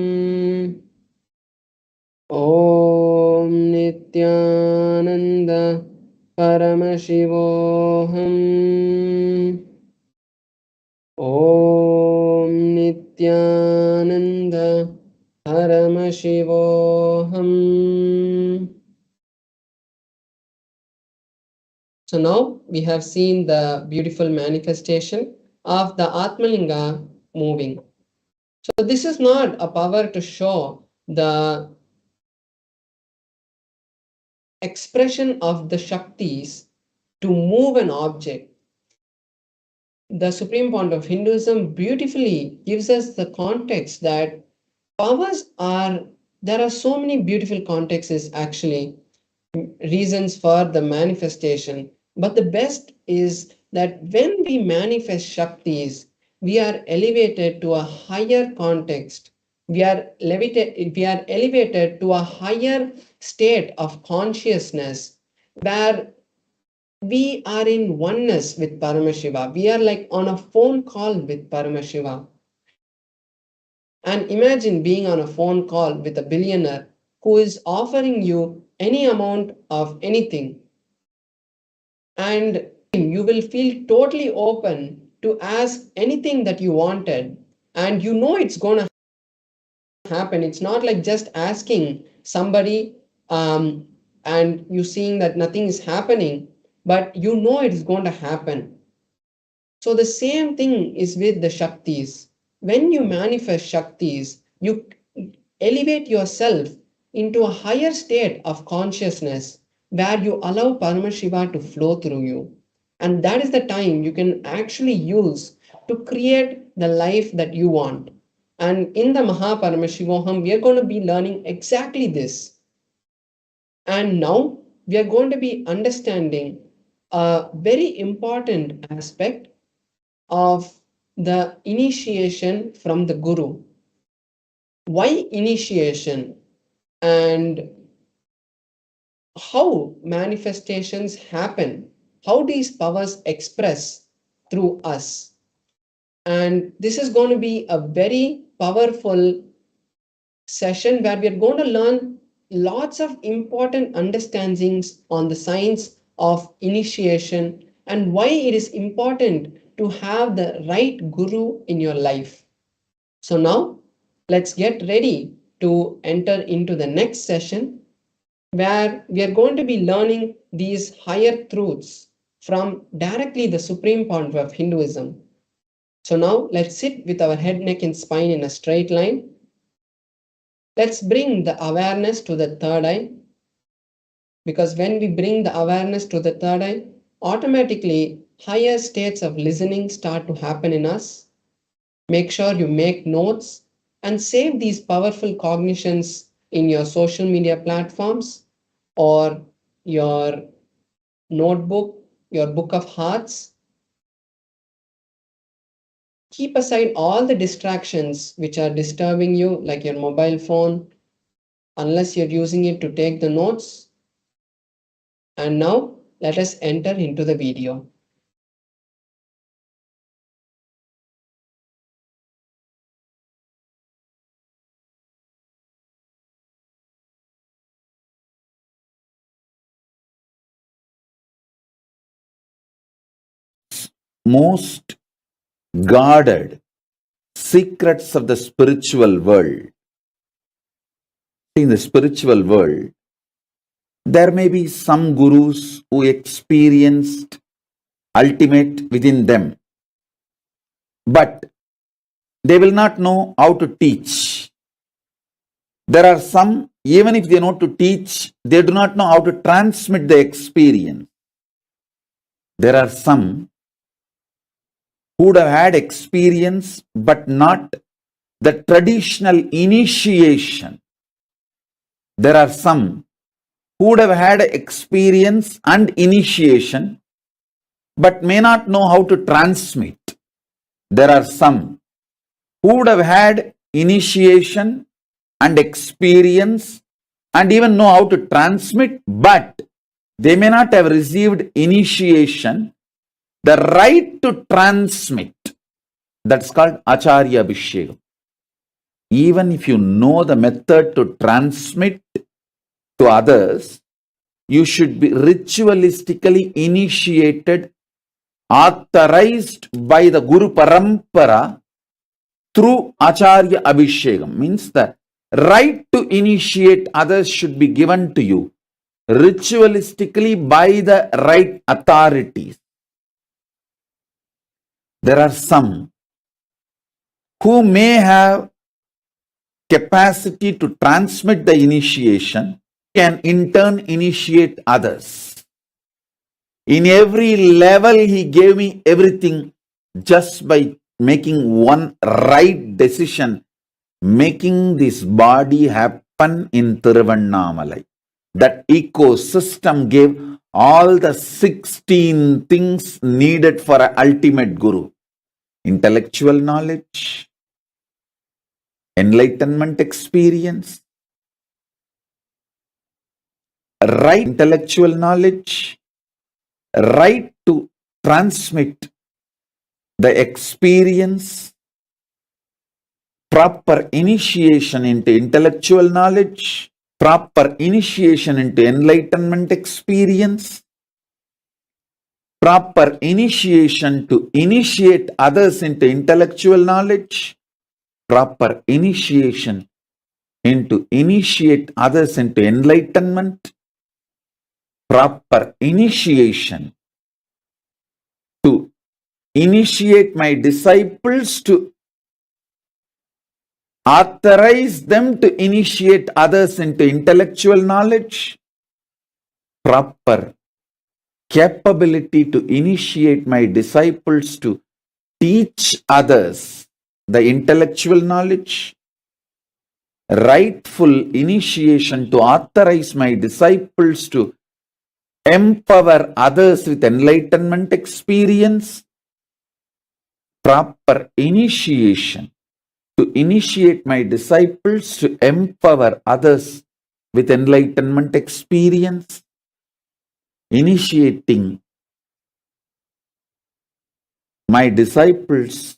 Om Nithyananda Paramashivoham. Om Nithyananda Paramashivoham. So now we have seen the beautiful manifestation of the Atmalinga moving. So this is not a power to show the expression of the Shaktis to move an object. The Supreme Point of Hinduism beautifully gives us the context that there are so many beautiful contexts actually, reasons for the manifestation. But the best is that when we manifest Shaktis, we are elevated to a higher context. We are elevated to a higher state of consciousness where we are in oneness with Paramashiva. We are like on a phone call with Paramashiva. And imagine being on a phone call with a billionaire who is offering you any amount of anything, and you will feel totally open to ask anything that you wanted, and you know it's going to happen. It's not like just asking somebody and you seeing that nothing is happening, but you know it's going to happen. So the same thing is with the Shaktis. When you manifest Shaktis, you elevate yourself into a higher state of consciousness where you allow Paramashiva to flow through you. And that is the time you can actually use to create the life that you want. And in the Mahaparamashivoham, we are going to be learning exactly this. And now we are going to be understanding a very important aspect of the initiation from the Guru. Why initiation, and how manifestations happen, how these powers express through us. And this is going to be a very powerful session where we are going to learn lots of important understandings on the science of initiation and why it is important to have the right guru in your life. So now let's get ready to enter into the next session where we are going to be learning these higher truths from directly the supreme point of Hinduism. So now let's sit with our head, neck, and spine in a straight line. Let's bring the awareness to the third eye, because when we bring the awareness to the third eye, automatically higher states of listening start to happen in us. Make sure you make notes and save these powerful cognitions in your social media platforms or your notebook, your book of hearts. Keep aside all the distractions which are disturbing you, like your mobile phone, unless you're using it to take the notes. And now let us enter into the video. Most guarded secrets of the spiritual world. In the spiritual world, there may be some gurus who experienced ultimate within them, but they will not know how to teach. There are some, even if they know to teach, they do not know how to transmit the experience. There are some who would have had experience, but not the traditional initiation. There are some who would have had experience and initiation, but may not know how to transmit. There are some who would have had initiation and experience and even know how to transmit, but they may not have received initiation, the right to transmit. That's called Acharya Abhishekam. Even if you know the method to transmit to others, you should be ritualistically initiated, authorized by the Guru Parampara through Acharya Abhishekam. Means the right to initiate others should be given to you ritualistically by the right authorities. There are some who may have capacity to transmit the initiation, can in turn initiate others. In every level, he gave me everything just by making one right decision, making this body happen in Tiruvannamalai. That ecosystem gave all the 16 things needed for an ultimate guru. Intellectual knowledge, enlightenment experience, right intellectual knowledge, right to transmit the experience, proper initiation into intellectual knowledge, proper initiation into enlightenment experience, proper initiation to initiate others into intellectual knowledge, proper initiation into initiate others into enlightenment, proper initiation to initiate my disciples to authorize them to initiate others into intellectual knowledge, proper capability to initiate my disciples to teach others the intellectual knowledge, rightful initiation to authorize my disciples to empower others with enlightenment experience, proper initiation to initiate my disciples to empower others with enlightenment experience, initiating my disciples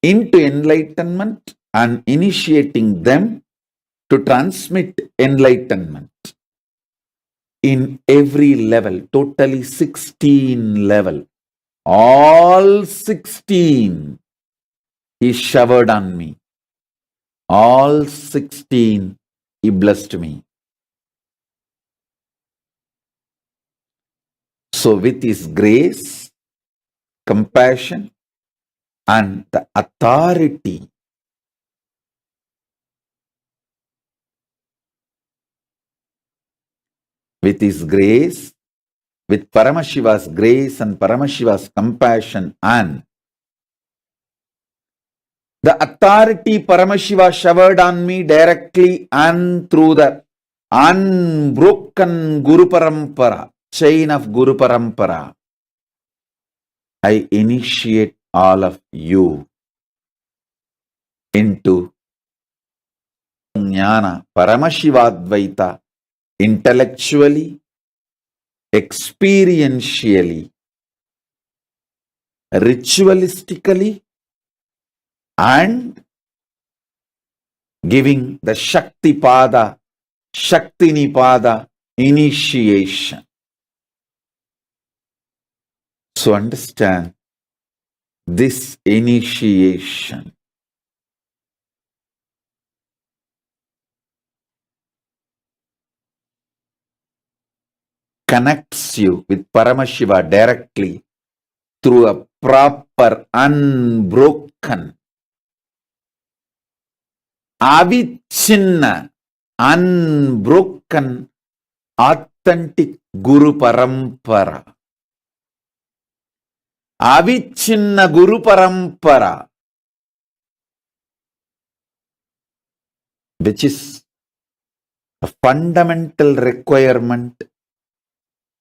into enlightenment and initiating them to transmit enlightenment in every level, totally 16 level. All 16 is showered on me. All 16 he blessed me. So with his grace, compassion, and the authority, with his grace, with Paramashiva's grace and Paramashiva's compassion and the authority Paramashiva showered on me directly and through the unbroken Guru Parampara, chain of Guru Parampara, I initiate all of you into Jnana Paramashivadvaita intellectually, experientially, ritualistically, and giving the Shakti Pada, Shakti Nipada initiation. So understand this initiation connects you with Paramashiva directly through a proper, unbroken, avichinna, unbroken, authentic Guru Parampara. Avichinna Guru Parampara, which is a fundamental requirement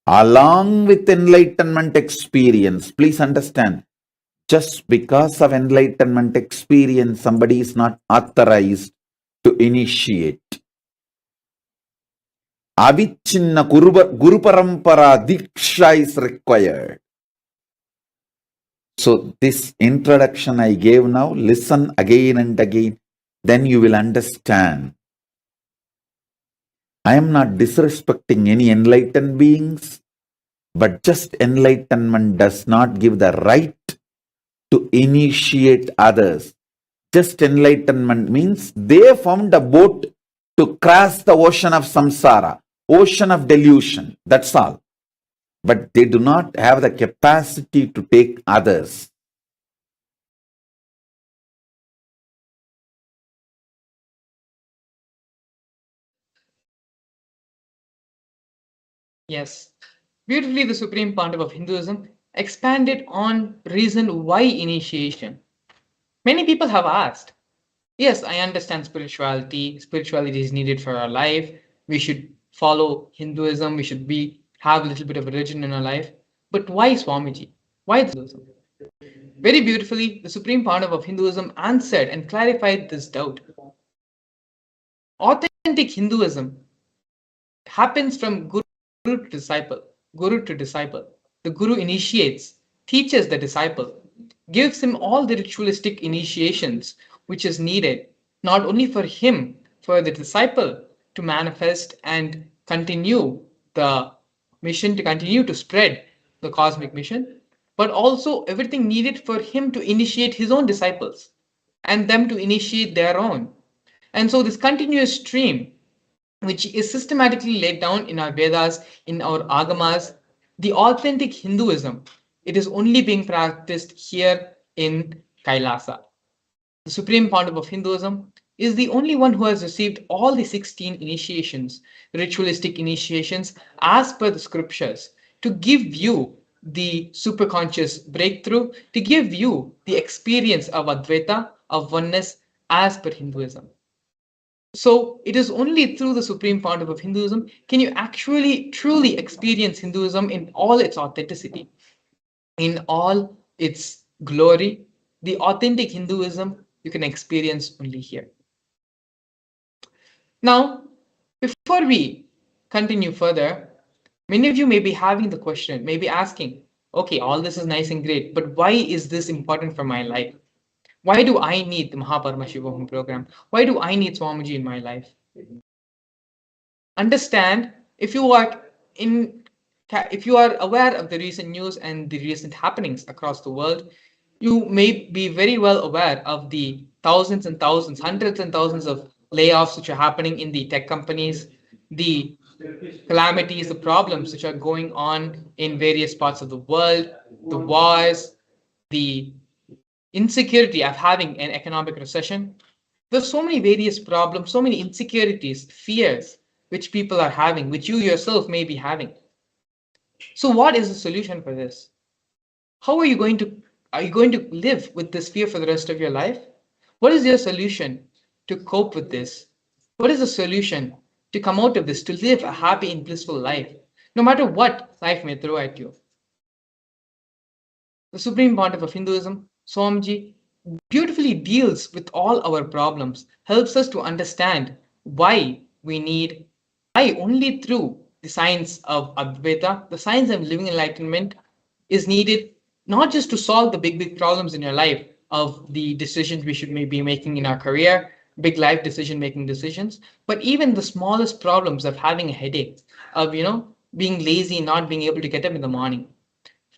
along with enlightenment experience. Please understand, just because of enlightenment experience, somebody is not authorized to initiate. Avichinna Guru Parampara Diksha is required. So this introduction I gave now, listen again and again, then you will understand. I am not disrespecting any enlightened beings, but just enlightenment does not give the right to initiate others. Just enlightenment means they found a boat to cross the ocean of samsara, ocean of delusion, that's all. But they do not have the capacity to take others. Yes. Beautifully, the Supreme Pontiff of Hinduism expanded on reason why initiation. Many people have asked, yes, I understand spirituality. Spirituality is needed for our life. We should follow Hinduism. We should have a little bit of religion in our life. But why Swamiji? Why Hinduism? Very beautifully, the Supreme Pontiff of Hinduism answered and clarified this doubt. Authentic Hinduism happens from Guru to disciple. Guru to disciple. The Guru initiates, teaches the disciple, gives him all the ritualistic initiations which is needed, not only for him, for the disciple to manifest and continue the mission, to continue to spread the cosmic mission, but also everything needed for him to initiate his own disciples and them to initiate their own. And so this continuous stream, which is systematically laid down in our Vedas, in our Agamas, the authentic Hinduism, it is only being practiced here in Kailasa. The Supreme Pontiff of Hinduism is the only one who has received all the 16 initiations, ritualistic initiations, as per the scriptures, to give you the superconscious breakthrough, to give you the experience of Advaita, of oneness, as per Hinduism. So it is only through the Supreme Pontiff of Hinduism can you actually truly experience Hinduism in all its authenticity, in all its glory. The authentic Hinduism you can experience only here. Now, before we continue further, many of you may be having the question, may be asking, okay, all this is nice and great, but why is this important for my life? Why do I need the Paramashivam program? Why do I need Swamiji in my life? Understand, if you are aware of the recent news and the recent happenings across the world, you may be very well aware of the thousands and thousands, hundreds and thousands of layoffs which are happening in the tech companies, the calamities, the problems which are going on in various parts of the world, the wars, the insecurity of having an economic recession. There's so many various problems, so many insecurities, fears, which people are having, which you yourself may be having. So what is the solution for this? How are you going to live with this fear for the rest of your life? What is your solution to cope with this? What is the solution to come out of this, to live a happy and blissful life, no matter what life may throw at you? The Supreme Pontiff of Hinduism, Swamiji, beautifully deals with all our problems, helps us to understand why only through the science of Advaita, the science of living enlightenment is needed, not just to solve the big problems in your life of the decisions we should be making in our career, big life decision-making decisions, but even the smallest problems of having a headache, of being lazy, not being able to get up in the morning.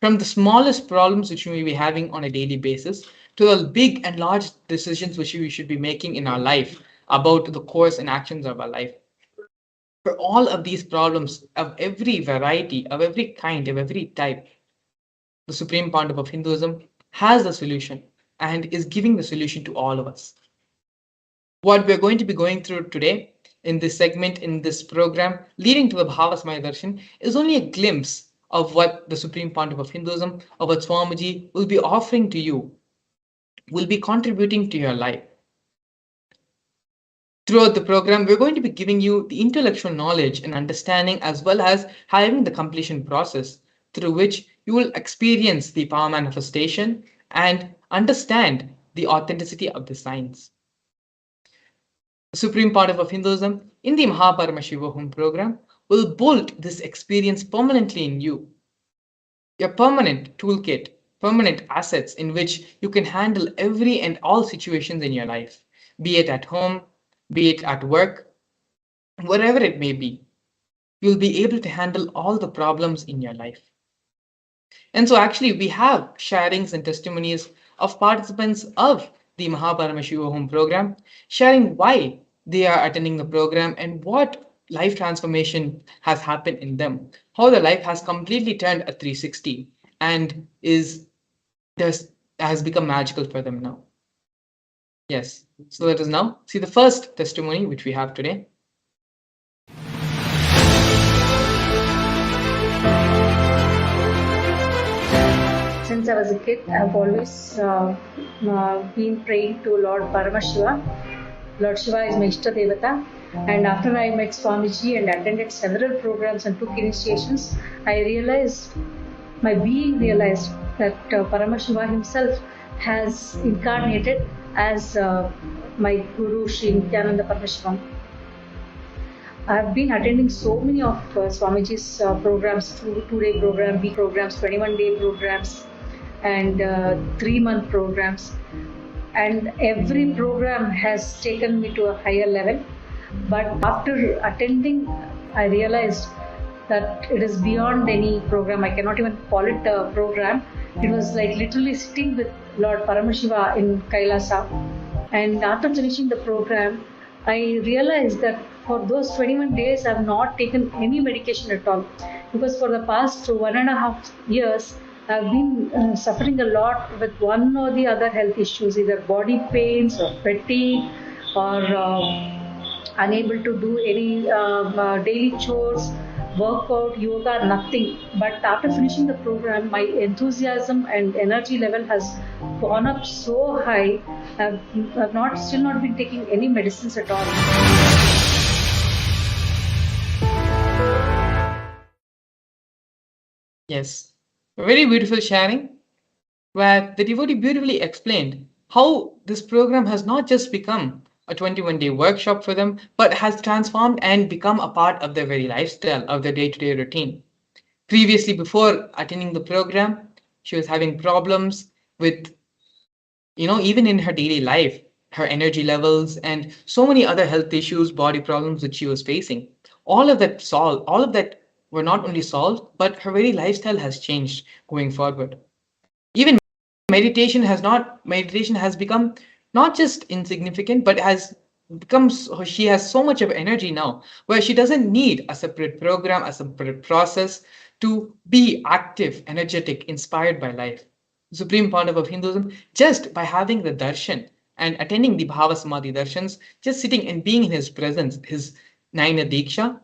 From the smallest problems which we may be having on a daily basis to the big and large decisions which we should be making in our life about the course and actions of our life. For all of these problems of every variety, of every kind, of every type, the Supreme Pontiff of Hinduism has the solution and is giving the solution to all of us. What we're going to be going through today in this segment, in this program, leading to the Bhava Samadhi Darshan, is only a glimpse of what the Supreme Pontiff of Hinduism, of what Swamiji will be offering to you, will be contributing to your life. Throughout the program, we're going to be giving you the intellectual knowledge and understanding, as well as having the completion process through which you will experience the power manifestation and understand the authenticity of the science. The Supreme Pontiff of Hinduism in the Paramashivam program will bolt this experience permanently in you. Your permanent toolkit, permanent assets in which you can handle every and all situations in your life, be it at home, be it at work, wherever it may be. You'll be able to handle all the problems in your life. And so actually we have sharings and testimonies of participants of the Paramashivam program, sharing why they are attending the program and what life transformation has happened in them, how their life has completely turned a 360 and has become magical for them now. Yes, so let us now see the first testimony which we have today. Since I was a kid, I've always been praying to Lord Paramashiva. Lord Shiva is my Ishta Devata. And after I met Swamiji and attended several programs and took initiations, my being realized that Paramashiva himself has incarnated as my Guru, Sri Nithyananda Paramashivam. I've been attending so many of Swamiji's programs, 2-day program, week programs, 21-day programs, and 3-month programs. and every program has taken me to a higher level. But after attending, I realized that it is beyond any program. I cannot even call it a program. It was like literally sitting with Lord Paramashiva in Kailasa. And after finishing the program, I realized that for those 21 days, I have not taken any medication at all. Because for the past 1.5 years, I have been suffering a lot with one or the other health issues, either body pains or fatigue or unable to do any daily chores, workout, yoga, nothing. But after finishing the program, my enthusiasm and energy level has gone up so high. I've still not been taking any medicines at all. Yes, a very beautiful sharing where the devotee beautifully explained how this program has not just become a 21-day workshop for them, but has transformed and become a part of their very lifestyle, of their day-to-day routine. Previously, before attending the program, she was having problems with, even in her daily life, her energy levels and so many other health issues, body problems that she was facing. All of that were not only solved, but her very lifestyle has changed going forward. Even meditation has become not just insignificant, but she has so much of energy now where she doesn't need a separate program, a separate process to be active, energetic, inspired by life. The supreme part of Hinduism, just by having the darshan and attending the Bhava Samadhi darshans, just sitting and being in his presence, his Naina Diksha,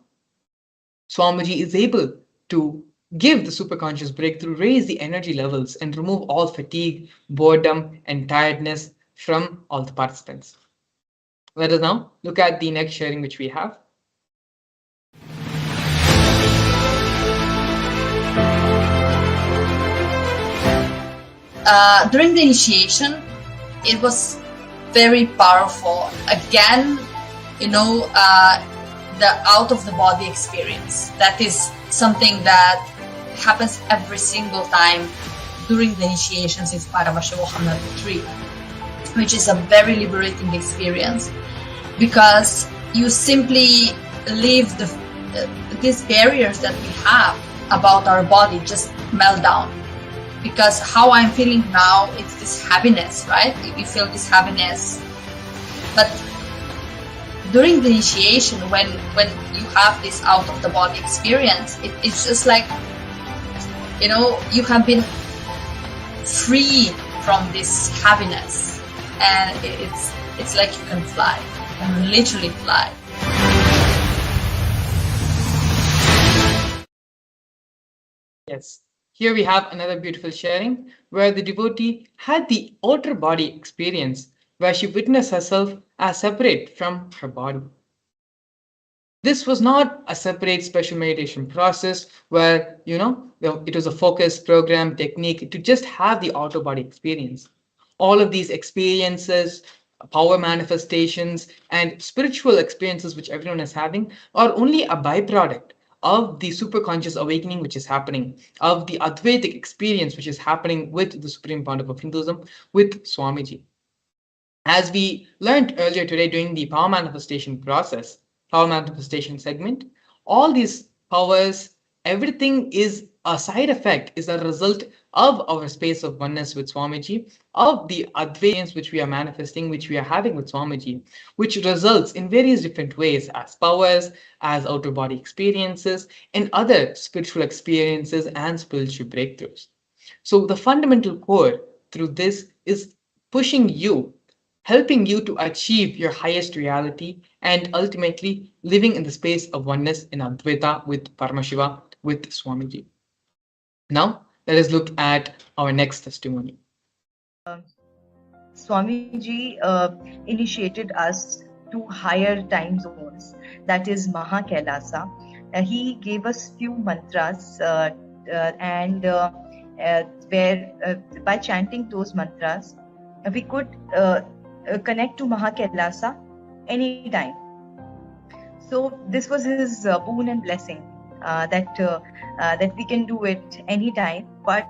Swamiji is able to give the superconscious breakthrough, raise the energy levels, and remove all fatigue, boredom, and tiredness from all the participants. Let us now look at the next sharing which we have. During the initiation, it was very powerful. Again, the out of the body experience. That is something that happens every single time during the initiations in Paramashivam number 3, which is a very liberating experience because you simply leave these barriers that we have about our body just melt down. Because how I'm feeling now, it's this heaviness, right? We feel this heaviness. But during the initiation, when you have this out of the body experience, it's just like, you have been free from this heaviness, and it's like you can fly, you can literally fly. Yes. Here we have another beautiful sharing where the devotee had the outer body experience where she witnessed herself as separate from her body. This was not a separate special meditation process where, it was a focused program technique to just have the outer body experience. All of these experiences, power manifestations, and spiritual experiences which everyone is having are only a byproduct of the superconscious awakening which is happening, of the Advaitic experience which is happening with the Supreme Pontiff of Hinduism, with Swamiji. As we learned earlier today during the power manifestation segment, all these powers, everything is a side effect, is a result of our space of oneness with Swamiji, of the Advaitance which we are manifesting, which we are having with Swamiji, which results in various different ways as powers, as outer body experiences, and other spiritual experiences and spiritual breakthroughs. So the fundamental core through this is pushing you, helping you to achieve your highest reality and ultimately living in the space of oneness in Advaita with Paramashiva, with Swamiji. Now, let us look at our next testimony. Swamiji initiated us to higher time zones, that is Mahakailasa. He gave us few mantras and where by chanting those mantras, we could connect to Mahakailasa anytime. So this was his boon and blessing that we can do it anytime. But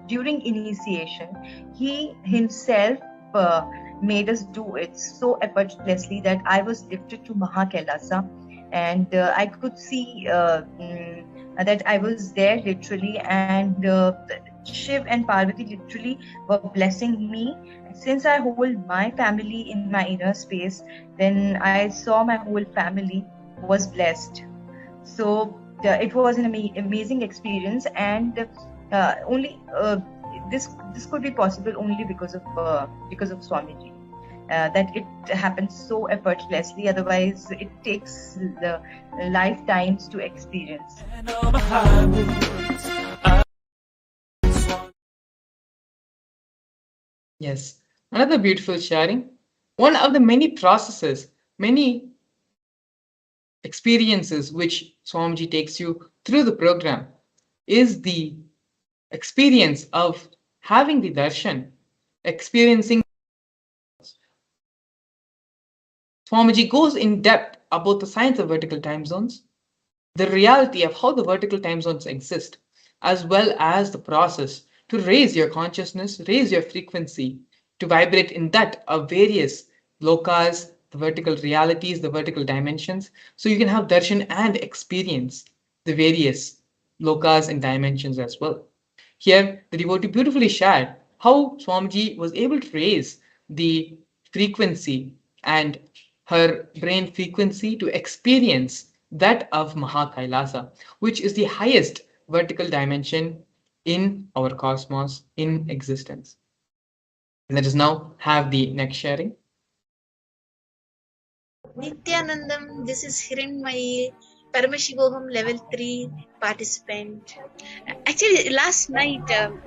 during initiation, he himself made us do it so effortlessly that I was lifted to Mahakailasa, and I could see that I was there literally, and Shiv and Parvati literally were blessing me. Since I hold my family in my inner space, then I saw my whole family was blessed. So it was an amazing experience, and only this could be possible only because of Swamiji. That it happens so effortlessly. Otherwise, it takes the lifetimes to experience. Yes, another beautiful sharing. One of the many processes, many experiences which Swamiji takes you through the program is the experience of having the darshan, experiencing. Swamiji goes in depth about the science of vertical time zones, the reality of how the vertical time zones exist, as well as the process to raise your consciousness, raise your frequency, to vibrate in that of various lokas, the vertical realities, the vertical dimensions, so you can have darshan and experience the various lokas and dimensions as well. Here, the devotee beautifully shared how Swamiji was able to raise the frequency and her brain frequency to experience that of Mahakailasa, which is the highest vertical dimension in our cosmos, in existence. Let us now have the next sharing. Nithyanandam, this is Hiranmayi, Paramashivam level 3 participant. Actually, last night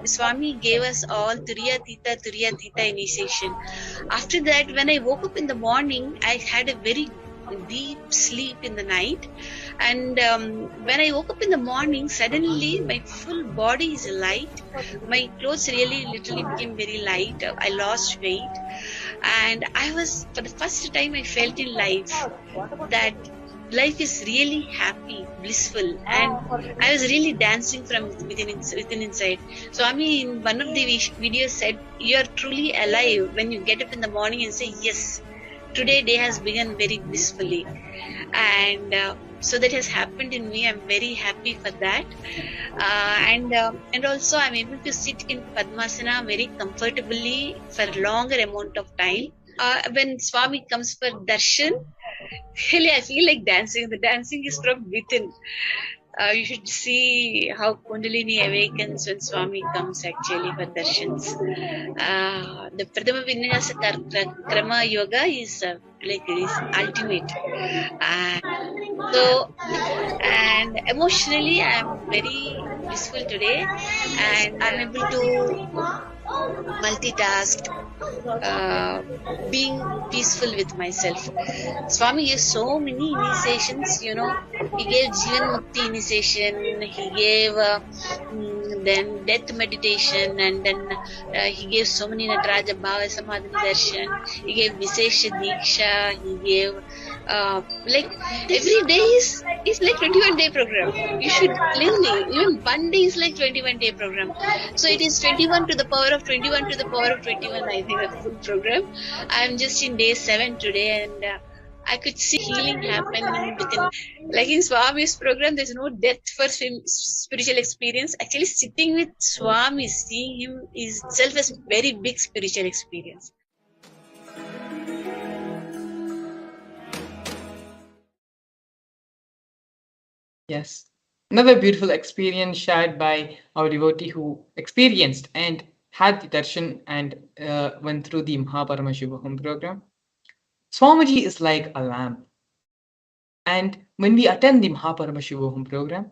Swami gave us all Turiya Theta initiation. After that, when I woke up in the morning, I had a very deep sleep in the night, and when I woke up in the morning, suddenly my full body is light. My clothes really literally became very light. I lost weight, and I was, for the first time, I felt in life that life is really happy, blissful, and I was really dancing from within inside. So Swami in one of the videos said, "You are truly alive when you get up in the morning and say yes, today day has begun very blissfully," and so that has happened in me. I'm very happy for that, and also I'm able to sit in Padmasana very comfortably for a longer amount of time. When Swami comes for darshan, really I feel like dancing. The dancing is from within. You should see how Kundalini awakens when Swami comes actually for darshans. The Pradama Vinyasa Krama Yoga is like it is ultimate. And emotionally I'm very blissful today, and I'm able to multitask, being peaceful with myself. Swami gave so many initiations, you know. He gave Jivan Mukti initiation, he gave then death meditation, and then he gave so many Nataraja Bhava Samadhi Darshan, he gave Visesha Diksha, he gave like every day is like 21-day program. You should live me. Even one day is like 21-day program. So it is 21 to the power of 21 to the power of 21. I think the full program. I'm just in day 7 today, and I could see healing happen within. Like in Swami's program, there's no depth for spiritual experience. Actually, sitting with Swami, seeing him is itself a very big spiritual experience. Yes. Another beautiful experience shared by our devotee who experienced and had the darshan and went through the Paramashivam program. Swamiji is like a lamp. And when we attend the Paramashivam program,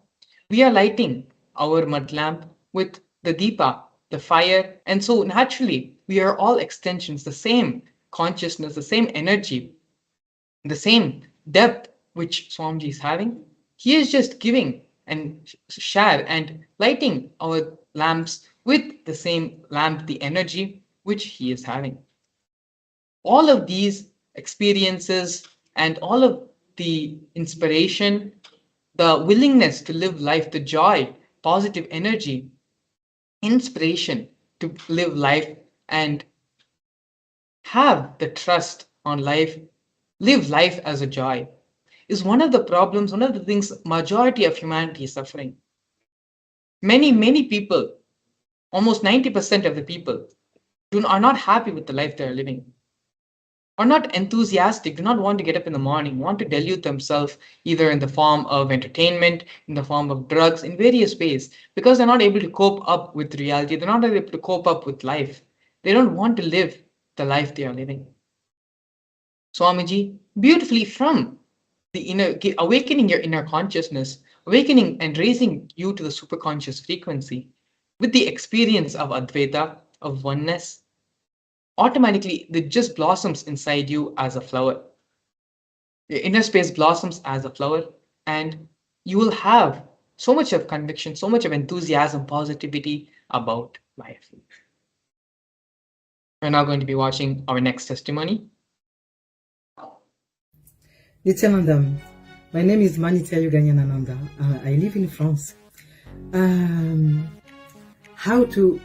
we are lighting our mud lamp with the deepa, the fire. And so naturally, we are all extensions, the same consciousness, the same energy, the same depth which Swamiji is having. He is just giving and share and lighting our lamps with the same lamp, the energy which he is having. All of these experiences and all of the inspiration, the willingness to live life, the joy, positive energy, inspiration to live life, and have the trust on life, live life as a joy, is one of the problems, one of the things majority of humanity is suffering. Many people, almost 90% of the people, are not happy with the life they're living, are not enthusiastic, do not want to get up in the morning, want to delude themselves either in the form of entertainment, in the form of drugs, in various ways, because they're not able to cope up with reality, they're not able to cope up with life. They don't want to live the life they are living. Swamiji, beautifully from the inner, awakening your inner consciousness, awakening and raising you to the superconscious frequency with the experience of Advaita, of oneness, automatically it just blossoms inside you as a flower. Your inner space blossoms as a flower, and you will have so much of conviction, so much of enthusiasm, positivity about life. We're now going to be watching our next testimony. Nithyananda, my name is Manitya Yoganyananda. I live in France.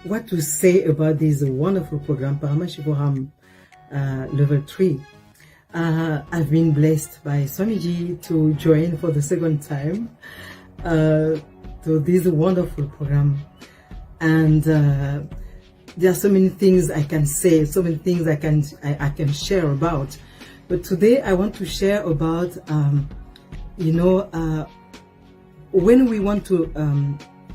What to say about this wonderful program, Paramashivam Level 3. I've been blessed by Swamiji to join for the second time to this wonderful program. And there are so many things I can say, so many things I can share about. But today I want to share about, when we want to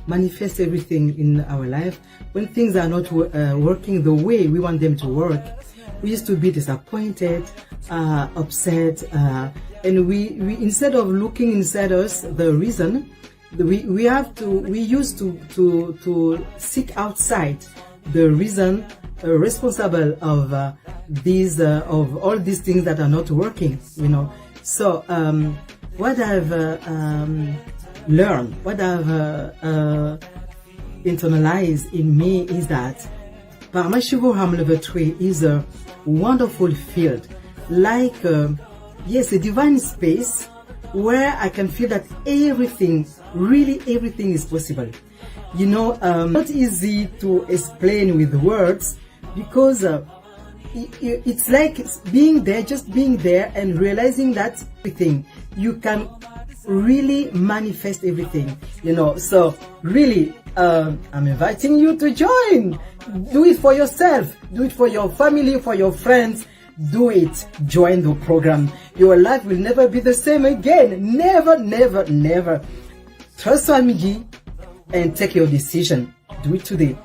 manifest everything in our life, when things are not working the way we want them to work, we used to be disappointed, upset, and we instead of looking inside us the reason, we used to seek outside the reason responsible of of all these things that are not working, So what I've learned, what I've internalized in me is that Paramashivam Level 3 is a wonderful field, like a divine space where I can feel that everything is possible. Not easy to explain with words, because it's like being there, just being there and realizing that everything, you can really manifest everything, So really, I'm inviting you to join. Do it for yourself, do it for your family, for your friends. Do it. Join the program. Your life will never be the same again. Never, never, never. Trust Swamiji and take your decision. Do it today.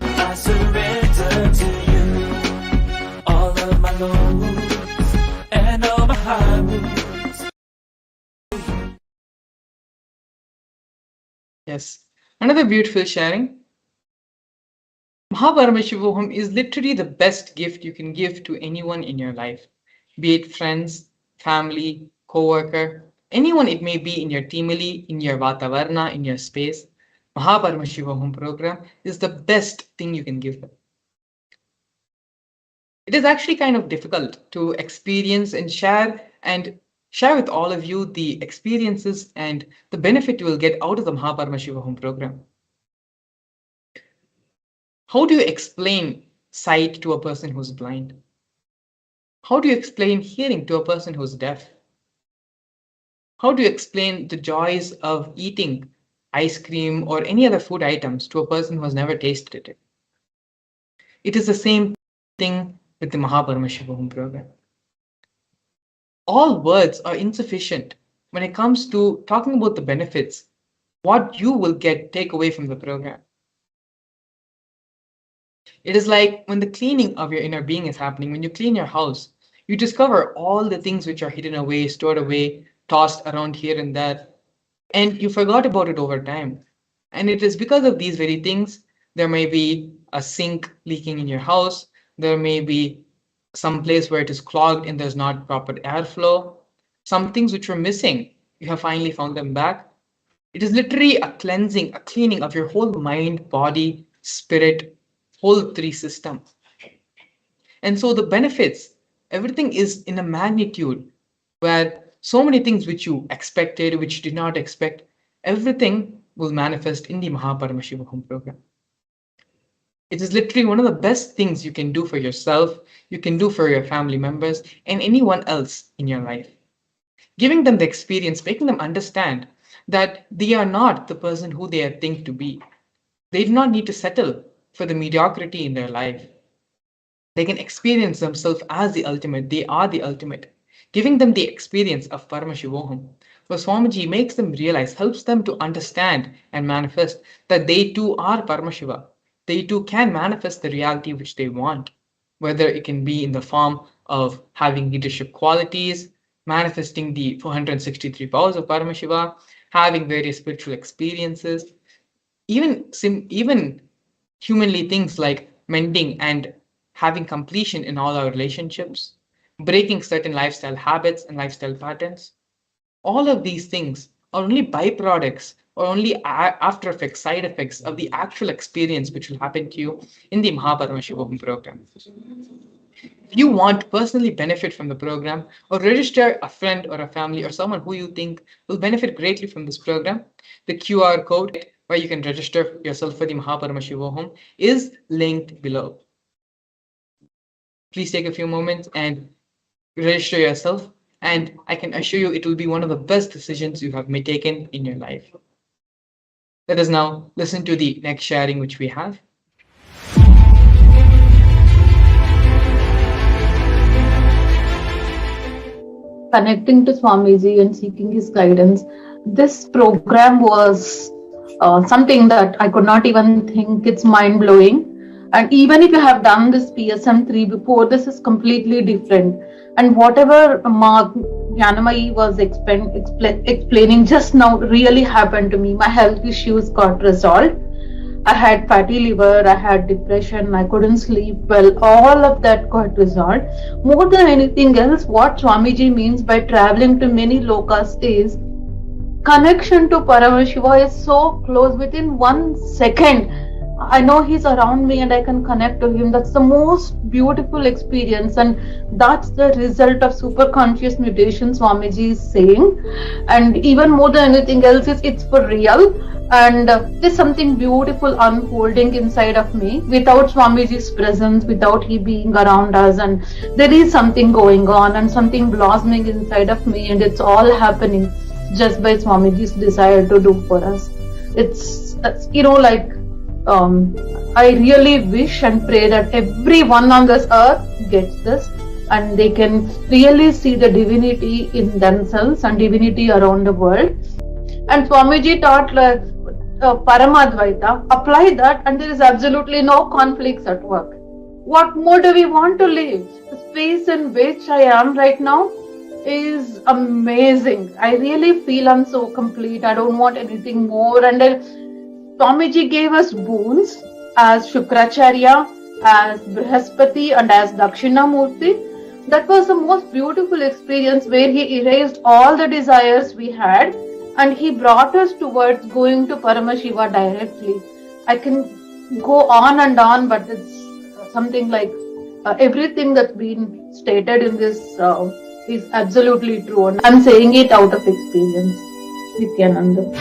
I surrender to you all of my lows and all my highs. Yes, another beautiful sharing. Paramashivam is literally the best gift you can give to anyone in your life, be it friends, family, co-worker, anyone it may be in your teamily, in your Vatavarna, in your space. Paramashivam program is the best thing you can give them. It is actually kind of difficult to experience and share with all of you the experiences and the benefit you will get out of the Paramashivam program. How do you explain sight to a person who's blind? How do you explain hearing to a person who's deaf? How do you explain the joys of eating ice cream or any other food items to a person who has never tasted it? It is the same thing with the Paramashivam program. All words are insufficient when it comes to talking about the benefits, what you will take away from the program. It is like when the cleaning of your inner being is happening, when you clean your house, you discover all the things which are hidden away, stored away, tossed around here and there, and you forgot about it over time. And it is because of these very things, there may be a sink leaking in your house, there may be some place where it is clogged and there's not proper airflow, some things which were missing, you have finally found them back. It is literally a cleansing, a cleaning of your whole mind, body, spirit, whole three system. And so the benefits, everything is in a magnitude where so many things which you expected, which you did not expect, everything will manifest in the Paramashivam program. It is literally one of the best things you can do for yourself, you can do for your family members, and anyone else in your life. Giving them the experience, making them understand that they are not the person who they think to be. They do not need to settle for the mediocrity in their life. They can experience themselves as the ultimate. They are the ultimate. Giving them the experience of Paramashivoham. So Swamiji makes them realize, helps them to understand and manifest that they too are Paramashiva. They too can manifest the reality which they want, whether it can be in the form of having leadership qualities, manifesting the 463 powers of Paramashiva, having various spiritual experiences, even humanly things like mending and having completion in all our relationships, breaking certain lifestyle habits and lifestyle patterns. All of these things are only byproducts or only after effects, side effects of the actual experience which will happen to you in the Paramashivam program. If you want to personally benefit from the program or register a friend or a family or someone who you think will benefit greatly from this program, the QR code where you can register yourself for the Paramashivoham is linked below. Please take a few moments and register yourself, and I can assure you it will be one of the best decisions you have taken in your life. Let us now listen to the next sharing which we have. Connecting to Swamiji and seeking his guidance, this program was something that I could not even think. It's mind blowing. And even if you have done this PSM3 before, this is completely different. And whatever Jnanamai was explaining just now really happened to me. My health issues got resolved. I had fatty liver, I had depression, I couldn't sleep well, all of that got resolved. More than anything else, what Swamiji means by traveling to many lokas is connection to Paramashiva is so close. Within 1 second, I know he's around me and I can connect to him. That's the most beautiful experience, and that's the result of super conscious meditation, Swamiji is saying. And even more than anything else, it's for real. And there's something beautiful unfolding inside of me without Swamiji's presence, without he being around us. And there is something going on and something blossoming inside of me, and it's all happening just by Swamiji's desire to do for us. It's like I really wish and pray that everyone on this earth gets this and they can really see the divinity in themselves and divinity around the world. And Swamiji taught Paramadvaita, apply that and there is absolutely no conflicts at work. What more do we want to live? The space in which I am right now is amazing. I really feel I'm so complete. I don't want anything more. And Swamiji gave us boons as Shukracharya, as Brihaspati, and as Dakshinamurti. That was the most beautiful experience where he erased all the desires we had and he brought us towards going to Paramashiva directly. I can go on and on, but it's something like everything that's been stated in this is absolutely true. And I'm saying it out of experience. Nithyananda.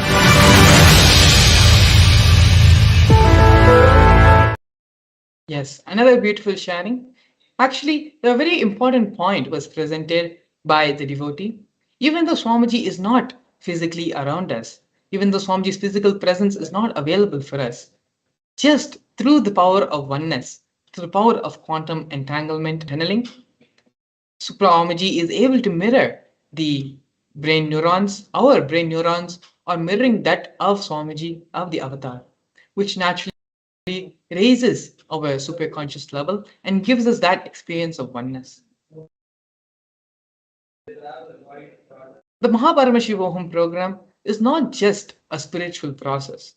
Yes, another beautiful sharing. Actually, a very important point was presented by the devotee. Even though Swamiji is not physically around us, even though Swamiji's physical presence is not available for us, just through the power of oneness, through the power of quantum entanglement tunneling, Swamiji is able to mirror the brain neurons. Our brain neurons are mirroring that of Swamiji, of the avatar, which naturally raises our superconscious level and gives us that experience of oneness. The Paramashivoham program is not just a spiritual process.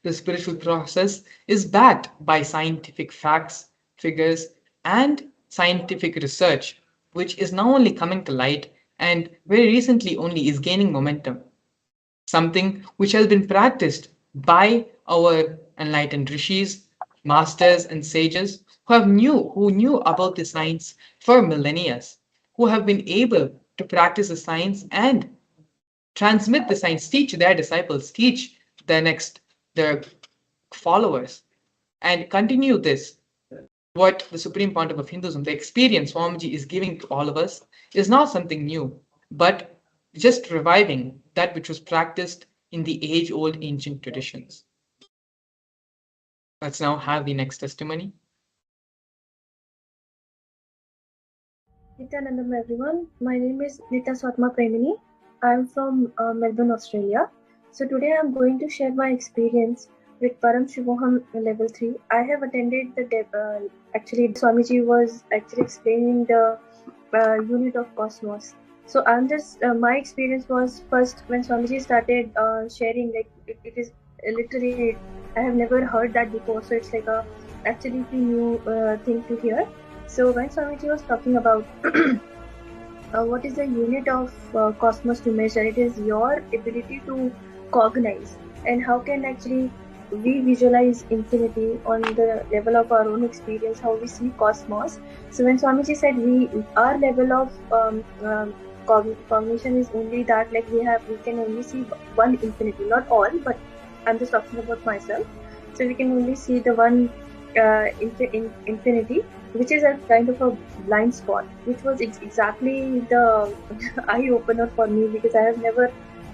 The spiritual process is backed by scientific facts, figures, and scientific research, which is now only coming to light and very recently only is gaining momentum. Something which has been practiced by our enlightened rishis, masters, and sages who knew about the science for millennia, who have been able to practice the science and transmit the science, teach their disciples, teach their followers. and continue this. What the Supreme Pontiff of Hinduism, the experience Swamiji is giving to all of us, is not something new, but just reviving that which was practiced in the age old ancient traditions. Let's now have the next testimony. Nithyanandam everyone, my name is Nitya Swatma Premini. I am from Melbourne, Australia. So today I am going to share my experience with Paramashivam level 3. I have attended the actually Swamiji was actually explaining the unit of cosmos. So I'm just my experience was first when Swamiji started sharing, like it is literally I have never heard that before, so it's like a absolutely new thing to hear. So when Swamiji was talking about what is the unit of cosmos to measure, it is your ability to cognize, and how can actually we visualize infinity on the level of our own experience, how we see cosmos. So when Swamiji said our level of cognition is only that, like we can only see one infinity, not all, but I'm just talking about myself. So we can only see the one infinity, which is a kind of a blind spot, which was exactly the eye opener for me, because I have never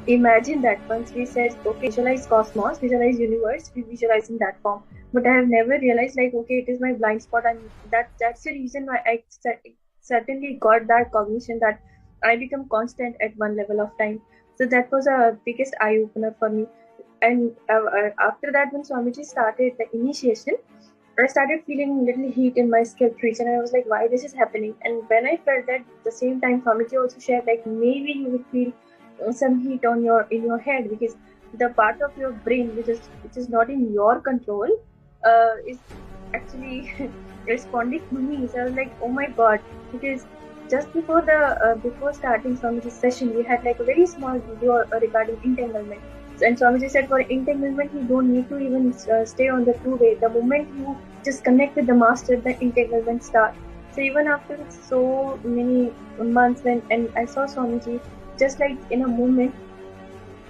imagined that. Once we said, okay, visualize cosmos, visualize universe, we visualize in that form, but I have never realized, like, okay, it is my blind spot, and that's the reason why I certainly got that cognition that I become constant at one level of time. So that was a biggest eye opener for me. And after that, when Swamiji started the initiation, I started feeling little heat in my scalp region, and I was like, why this is happening? And when I felt that, the same time Swamiji also shared, like, maybe you would feel some heat in your head, because the part of your brain which is not in your control is actually responding to me. So I was like, oh my god, because just before before starting Swamiji's session, we had like a very small video regarding entanglement. And Swamiji said, for entanglement, you don't need to even stay on the two-way. The moment you just connect with the master, the entanglement starts. So even after so many months, and I saw Swamiji, just like in a moment,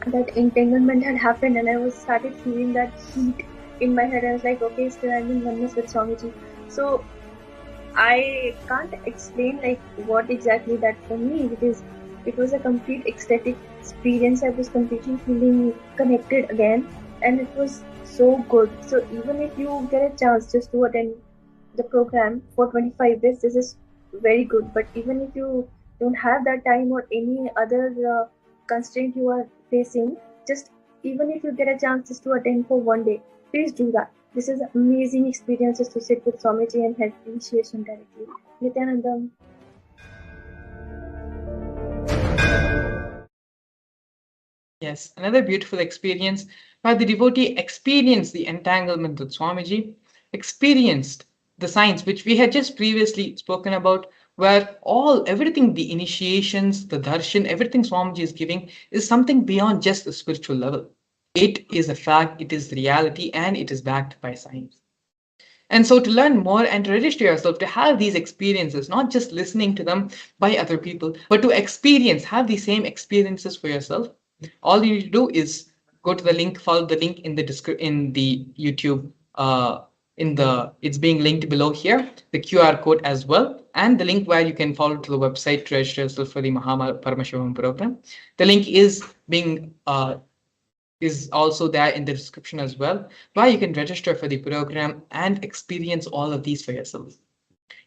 that entanglement had happened, and I started feeling that heat in my head. I was like, okay, still I'm in oneness with Swamiji. So I can't explain like what exactly that for me, because it was a complete ecstatic experience. I was completely feeling connected again, and it was so good. So even if you get a chance just to attend the program for 25 days, this is very good. But even if you don't have that time or any other constraint you are facing, just even if you get a chance just to attend for one day, please do that. This is amazing experiences to sit with Swamiji and have initiation directly. Nithyanandam. Yes, another beautiful experience where the devotee experienced the entanglement with Swamiji, experienced the science which we had just previously spoken about, where everything, the initiations, the darshan, everything Swamiji is giving is something beyond just the spiritual level. It is a fact, it is reality, and it is backed by science. And so to learn more and to register yourself, to have these experiences, not just listening to them by other people, but to have the same experiences for yourself, all you need to do is go to the link, follow the link in the YouTube, it's being linked below here, the QR code as well, and the link where you can follow to the website to register yourself for the Paramashivam program. The link is also there in the description as well, where you can register for the program and experience all of these for yourself.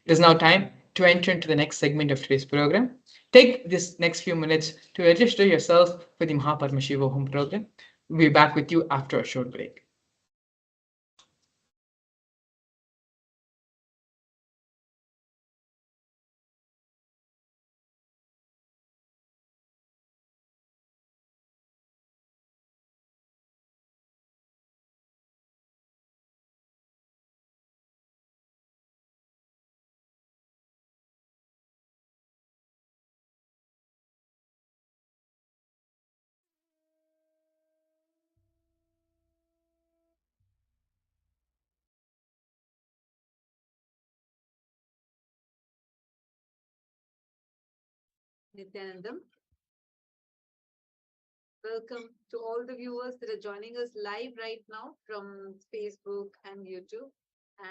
It is now time to enter into the next segment of today's program. Take this next few minutes to register yourself for the Paramashivam Home program. We'll be back with you after a short break. Nithyanandam. Welcome to all the viewers that are joining us live right now from Facebook and YouTube,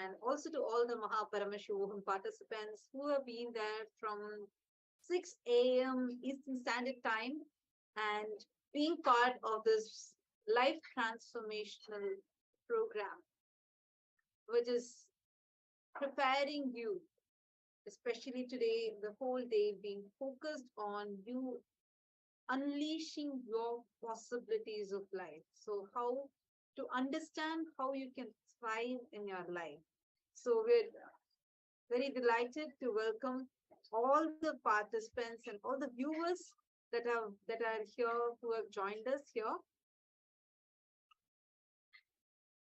and also to all the Paramashivam participants who have been there from 6 a.m. Eastern Standard Time and being part of this life transformational program, which is preparing you, especially today, the whole day being focused on you unleashing your possibilities of life. So, how to understand how you can thrive in your life. So, we're very delighted to welcome all the participants and all the viewers that are here who have joined us here.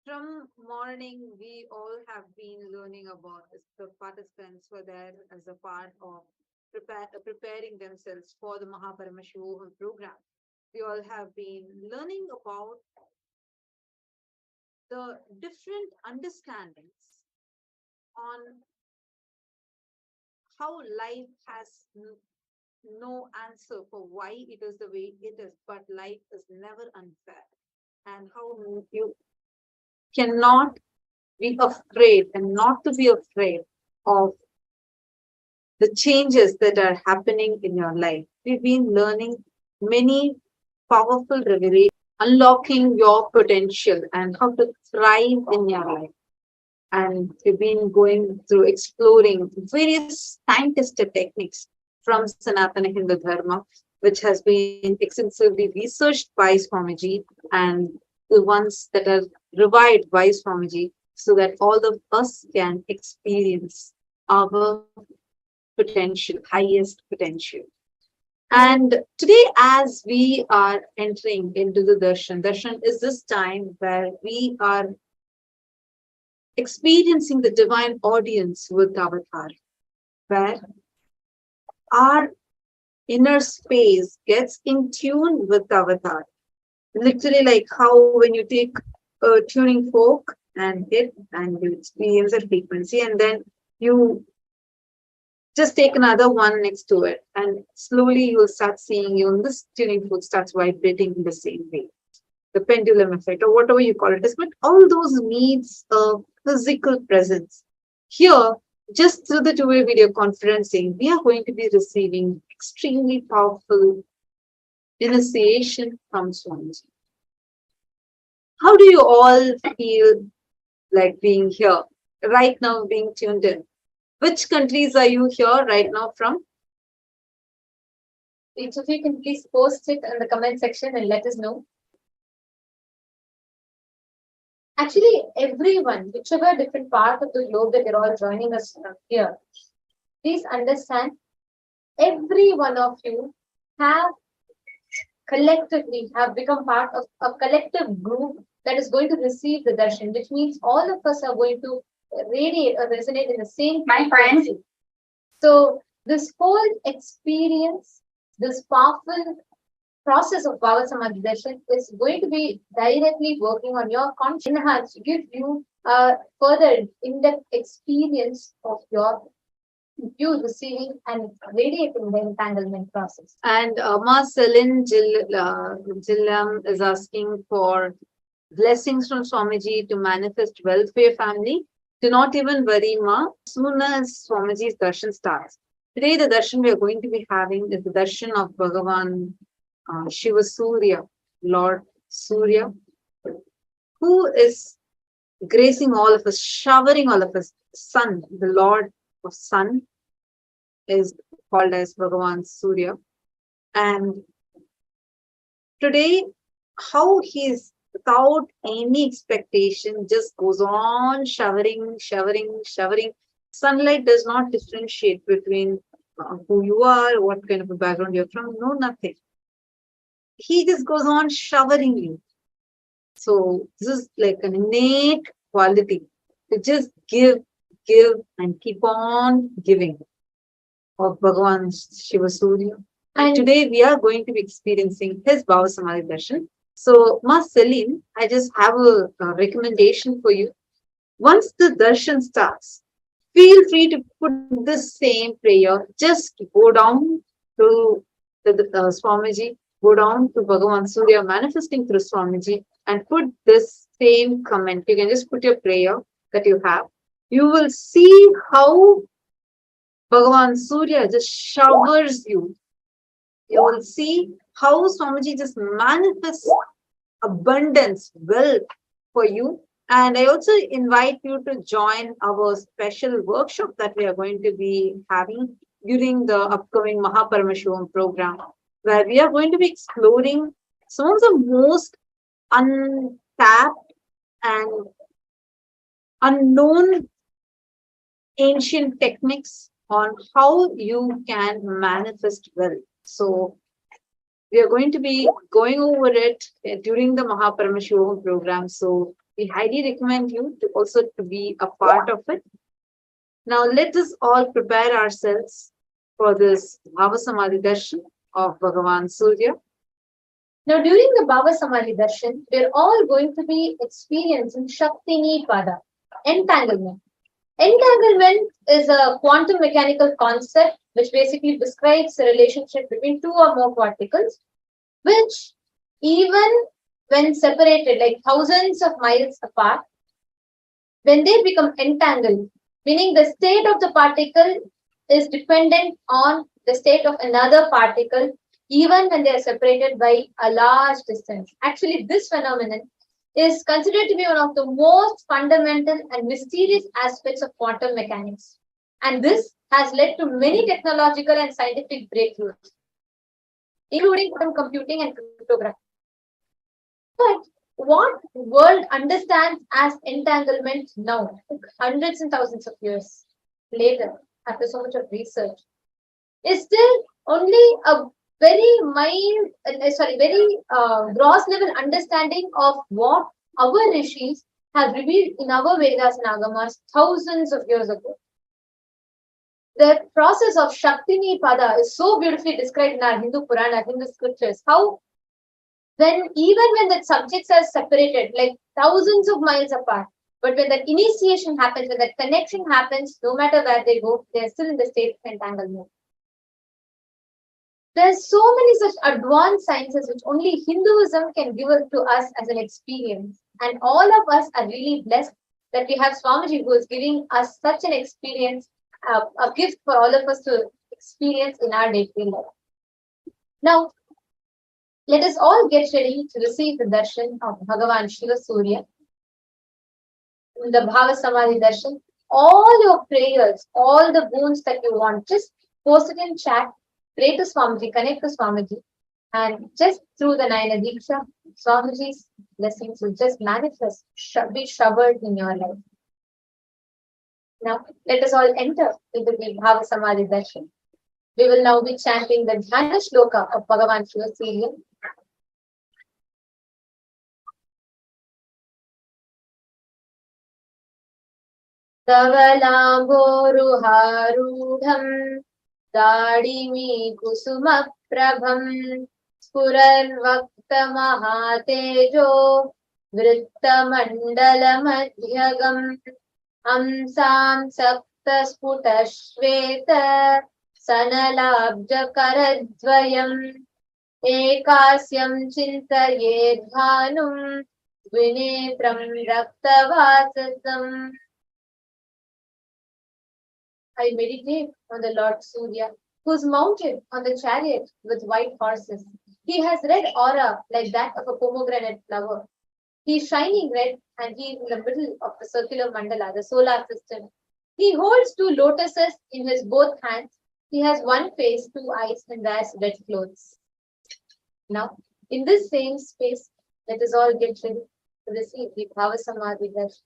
From morning, we all have been learning about this. The participants were there as a part of preparing themselves for the Paramashivam program. We all have been learning about the different understandings on how life has no answer for why it is the way it is, but life is never unfair, and how you cannot be afraid and not to be afraid of the changes that are happening in your life. We've been learning many powerful revelations, unlocking your potential and how to thrive in your life. And we've been going through exploring various time-tested techniques from Sanatana Hindu Dharma, which has been extensively researched by Swamiji, and the ones that are revived by Swamiji, so that all of us can experience our potential, highest potential. And today, as we are entering into the Darshan, Darshan is this time where we are experiencing the divine audience with Avatar, where our inner space gets in tune with Avatar. Literally, like how when you take a tuning fork and hit and you experience a frequency, and then you just take another one next to it, and slowly you'll start seeing this tuning fork starts vibrating in the same way. The pendulum effect, or whatever you call it is, but all those needs a physical presence. Here, just through the two-way video conferencing, we are going to be receiving extremely powerful initiation from Swamiji. How do you all feel like being here, right now being tuned in? Which countries are you here right now from? Each of you can please post it in the comment section and let us know. Actually, everyone, whichever different part of the globe that you're all joining us from here, please understand, every one of you have collectively become part of a collective group that is going to receive the darshan, which means all of us are going to radiate or resonate in the same frequency. So this whole experience, this powerful process of Bhava Samadhi Darshan is going to be directly working on your consciousness to give you a further in-depth experience of you receiving and radiating the entanglement process. And Ma Selin Jillam is asking for blessings from Swamiji to manifest wealth for your family. Do not even worry, Ma. As soon as Swamiji's darshan starts. Today, the darshan we are going to be having is the darshan of Bhagavan Shiva Surya, Lord Surya, who is gracing all of us, showering all of us. Sun, the Lord of Sun, is called as Bhagavan Surya. And today, how he is without any expectation, just goes on showering. Sunlight does not differentiate between who you are, what kind of a background you're from, no, nothing. He just goes on showering you. So this is like an innate quality to just give, and keep on giving of Bhagavan Shiva Surya. And today we are going to be experiencing his Bhava Samadhi Darshan. So, Ma Celine, I just have a recommendation for you. Once the darshan starts, feel free to put the same prayer. Just go down to the Swamiji go down to Bhagavan Surya manifesting through Swamiji and put this same comment. You can just put your prayer that you have. You will see how Bhagavan Surya just showers you. You will see how Swamiji just manifests abundance, wealth for you. And I also invite you to join our special workshop that we are going to be having during the upcoming Paramashivam program, where we are going to be exploring some of the most untapped and unknown ancient techniques on how you can manifest wealth. So we are going to be going over it during the Paramashivam program. So we highly recommend you to also to be a part of it. Now let us all prepare ourselves for this Bhava Samadhi Darshan of Bhagavan Surya. Now during the Bhava Samadhi Darshan, we are all going to be experiencing Shaktini Pada, entanglement. Entanglement is a quantum mechanical concept which basically describes the relationship between two or more particles, which even when separated like thousands of miles apart, when they become entangled, meaning the state of the particle is dependent on the state of another particle, even when they are separated by a large distance. Actually, this phenomenon is considered to be one of the most fundamental and mysterious aspects of quantum mechanics. And this has led to many technological and scientific breakthroughs, including quantum computing and cryptography. But what world understands as entanglement now, hundreds and thousands of years later, after so much of research, is still only a very gross level understanding of what our rishis have revealed in our Vedas and Agamas thousands of years ago. The process of Shaktini Pada is so beautifully described in our Hindu Purana, Hindu scriptures, how even when the subjects are separated, like thousands of miles apart, but when that initiation happens, when that connection happens, no matter where they go, they are still in the state of entanglement. There's so many such advanced sciences which only Hinduism can give to us as an experience. And all of us are really blessed that we have Swamiji who is giving us such an experience, a gift for all of us to experience in our day-to-day life. Now, let us all get ready to receive the darshan of Bhagavan Shiva Surya. In the Bhava Samadhi darshan, all your prayers, all the boons that you want, just post it in chat, pray to Swamiji, connect to Swamiji, and just through the Nayana Diksha, Swamiji's blessings will just manifest, be showered in your life. Now, let us all enter into the Bhava Samadhi darshan. We will now be chanting the Dhyana Shloka of Bhagavan Shiva Surya. Tavalamboruharudham Dadimi Kusumaprabham Spurarvakta Mahatejo Vrittamandalamajyagam Amsam Sakta Sputashveta Sanalabja Karadvayam Ekasyam Chintayed Bhanum Vinetram Raktavasasam. I meditate on the Lord Surya, who is mounted on the chariot with white horses. He has red aura like that of a pomegranate flower. He is shining red and he is in the middle of the circular mandala, the solar system. He holds two lotuses in his both hands. He has one face, two eyes, and wears red clothes. Now, in this same space, let us all get ready to receive the Bhava Samadhi darshan.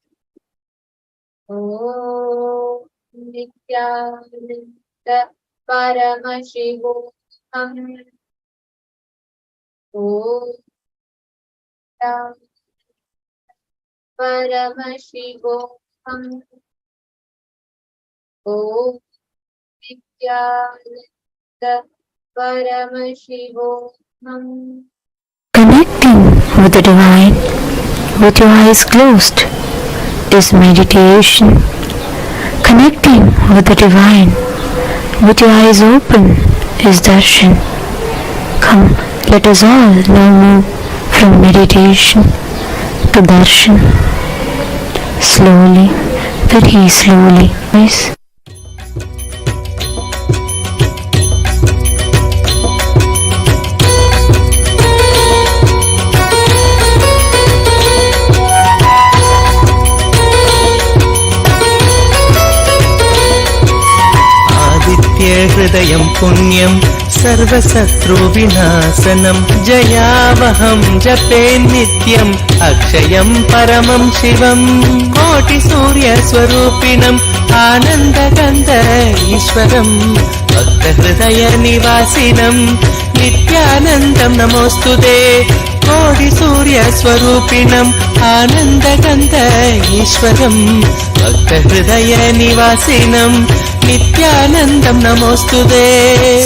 Oh. Nithyananda Paramashivam Om Paramashivam Om Nithyananda Paramashivam. Connecting with the divine with your eyes closed is meditation. Connecting with the divine with your eyes open is darshan. Come, Let us all now move from meditation to darshan. Slowly, very slowly. Please. हृदयं पुण्यं सर्वशत्रुविनाशनं जयावहं जपे नित्यम् अक्षयं परमं शिवं कोटिसूर्यस्वरूपिणम् आनन्दगन्ध ईश्वरं भक्तहृदयनिवासिनं नित्यानन्दं नमोऽस्तुते कोटिसूर्यस्वरूपिणम् आनन्दगन्ध ईश्वरं भक्तहृदयनिवासिनं नित्यानन्दं नमोऽस्तुते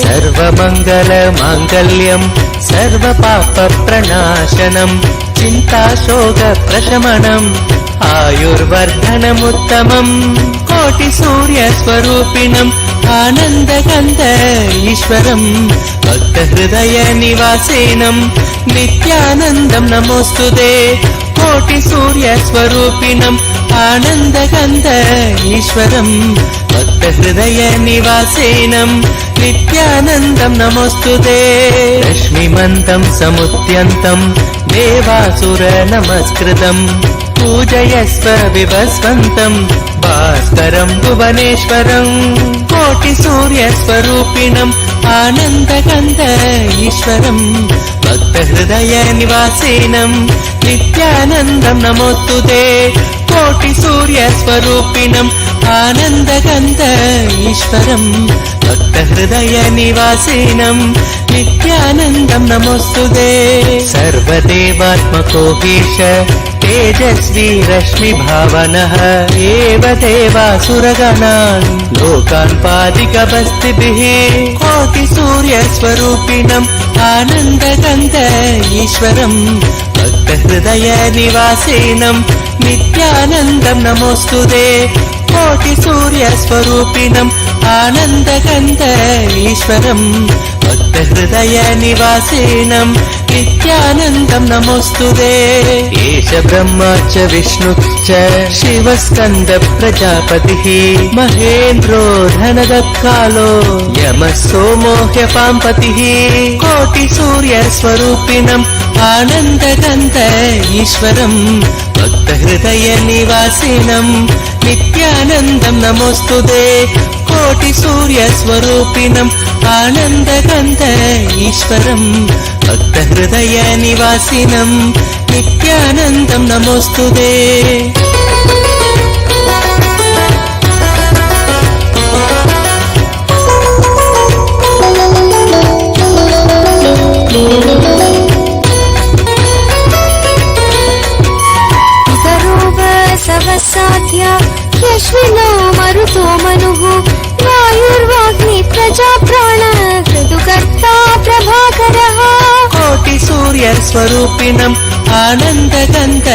सर्वमङ्गलमाङ्गल्यं सर्वपापप्रणाशनं चिन्ताशोकप्रशमनम् आयुर्वर्धनमुत्तमम् कोटिसूर्यस्वरूपिणम् आनन्दगन्ध ईश्वरं भक्तहृदयनिवासिनं नित्यानन्दं नमोऽस्तुते कोटिसूर्यस्वरूपिणम् आनन्दगन्ध ईश्वरं भक्तहृदयनिवासिनं नित्यानन्दं नमोऽस्तुते रश्मिमन्तं समुद्यन्तं देवासुरनमस्कृतं पूजयस्व विभस्वन्तं भास्करं भुवनेश्वरं कोटिसूर्यस्वरूपिणम् आनन्दगन्ध ईश्वरं भक्तहृदयनिवासिनं नित्यानन्दं नमोऽस्तुते कोटिसूर्यस्वरूपिणम् आनन्दगन्ध ईश्वरं भक्तहृदयनिवासिनं नित्यानन्दं नमोऽस्तुते सर्वदेवात्मको ईश तेजस्वी रश्मिभावनः एव देवासुरगणान् लोकान् पादिकबस्तिभिः कोटिसूर्यस्वरूपिणम् आनन्दगन्ध ईश्वरं भक्तहृदयनिवासिनं नित्यानन्दं नमोऽस्तुते कोटिसूर्यस्वरूपिणम् आनन्दगन्ध ईश्वरं भक्तहृदयनिवासिनं नित्यानन्दं नमोऽस्तुते एष ब्रह्मा च विष्णुश्च शिवस्कन्द प्रजापतिः महेन्द्रो धनदत्कालो यमः सोमो ह्यपाम्पतिः कोटिसूर्यस्वरूपिणम् आनन्दगन्ध ईश्वरं भक्तहृदयनिवासिनं नित्यानन्दं नमोऽस्तुते कोटिसूर्यस्वरूपिणम् आनन्दगन्ध ईश्वरं भक्तहृदयनिवासिनं नित्यानन्दं नमोऽस्तुते सवसाध्य यश्विनो मरुतो मनुः वायुर्वाग्नि प्रजा प्राण ऋतुकर्ता प्रभाकरः कोटिसूर्यस्वरूपिणम् आनन्दगन्ध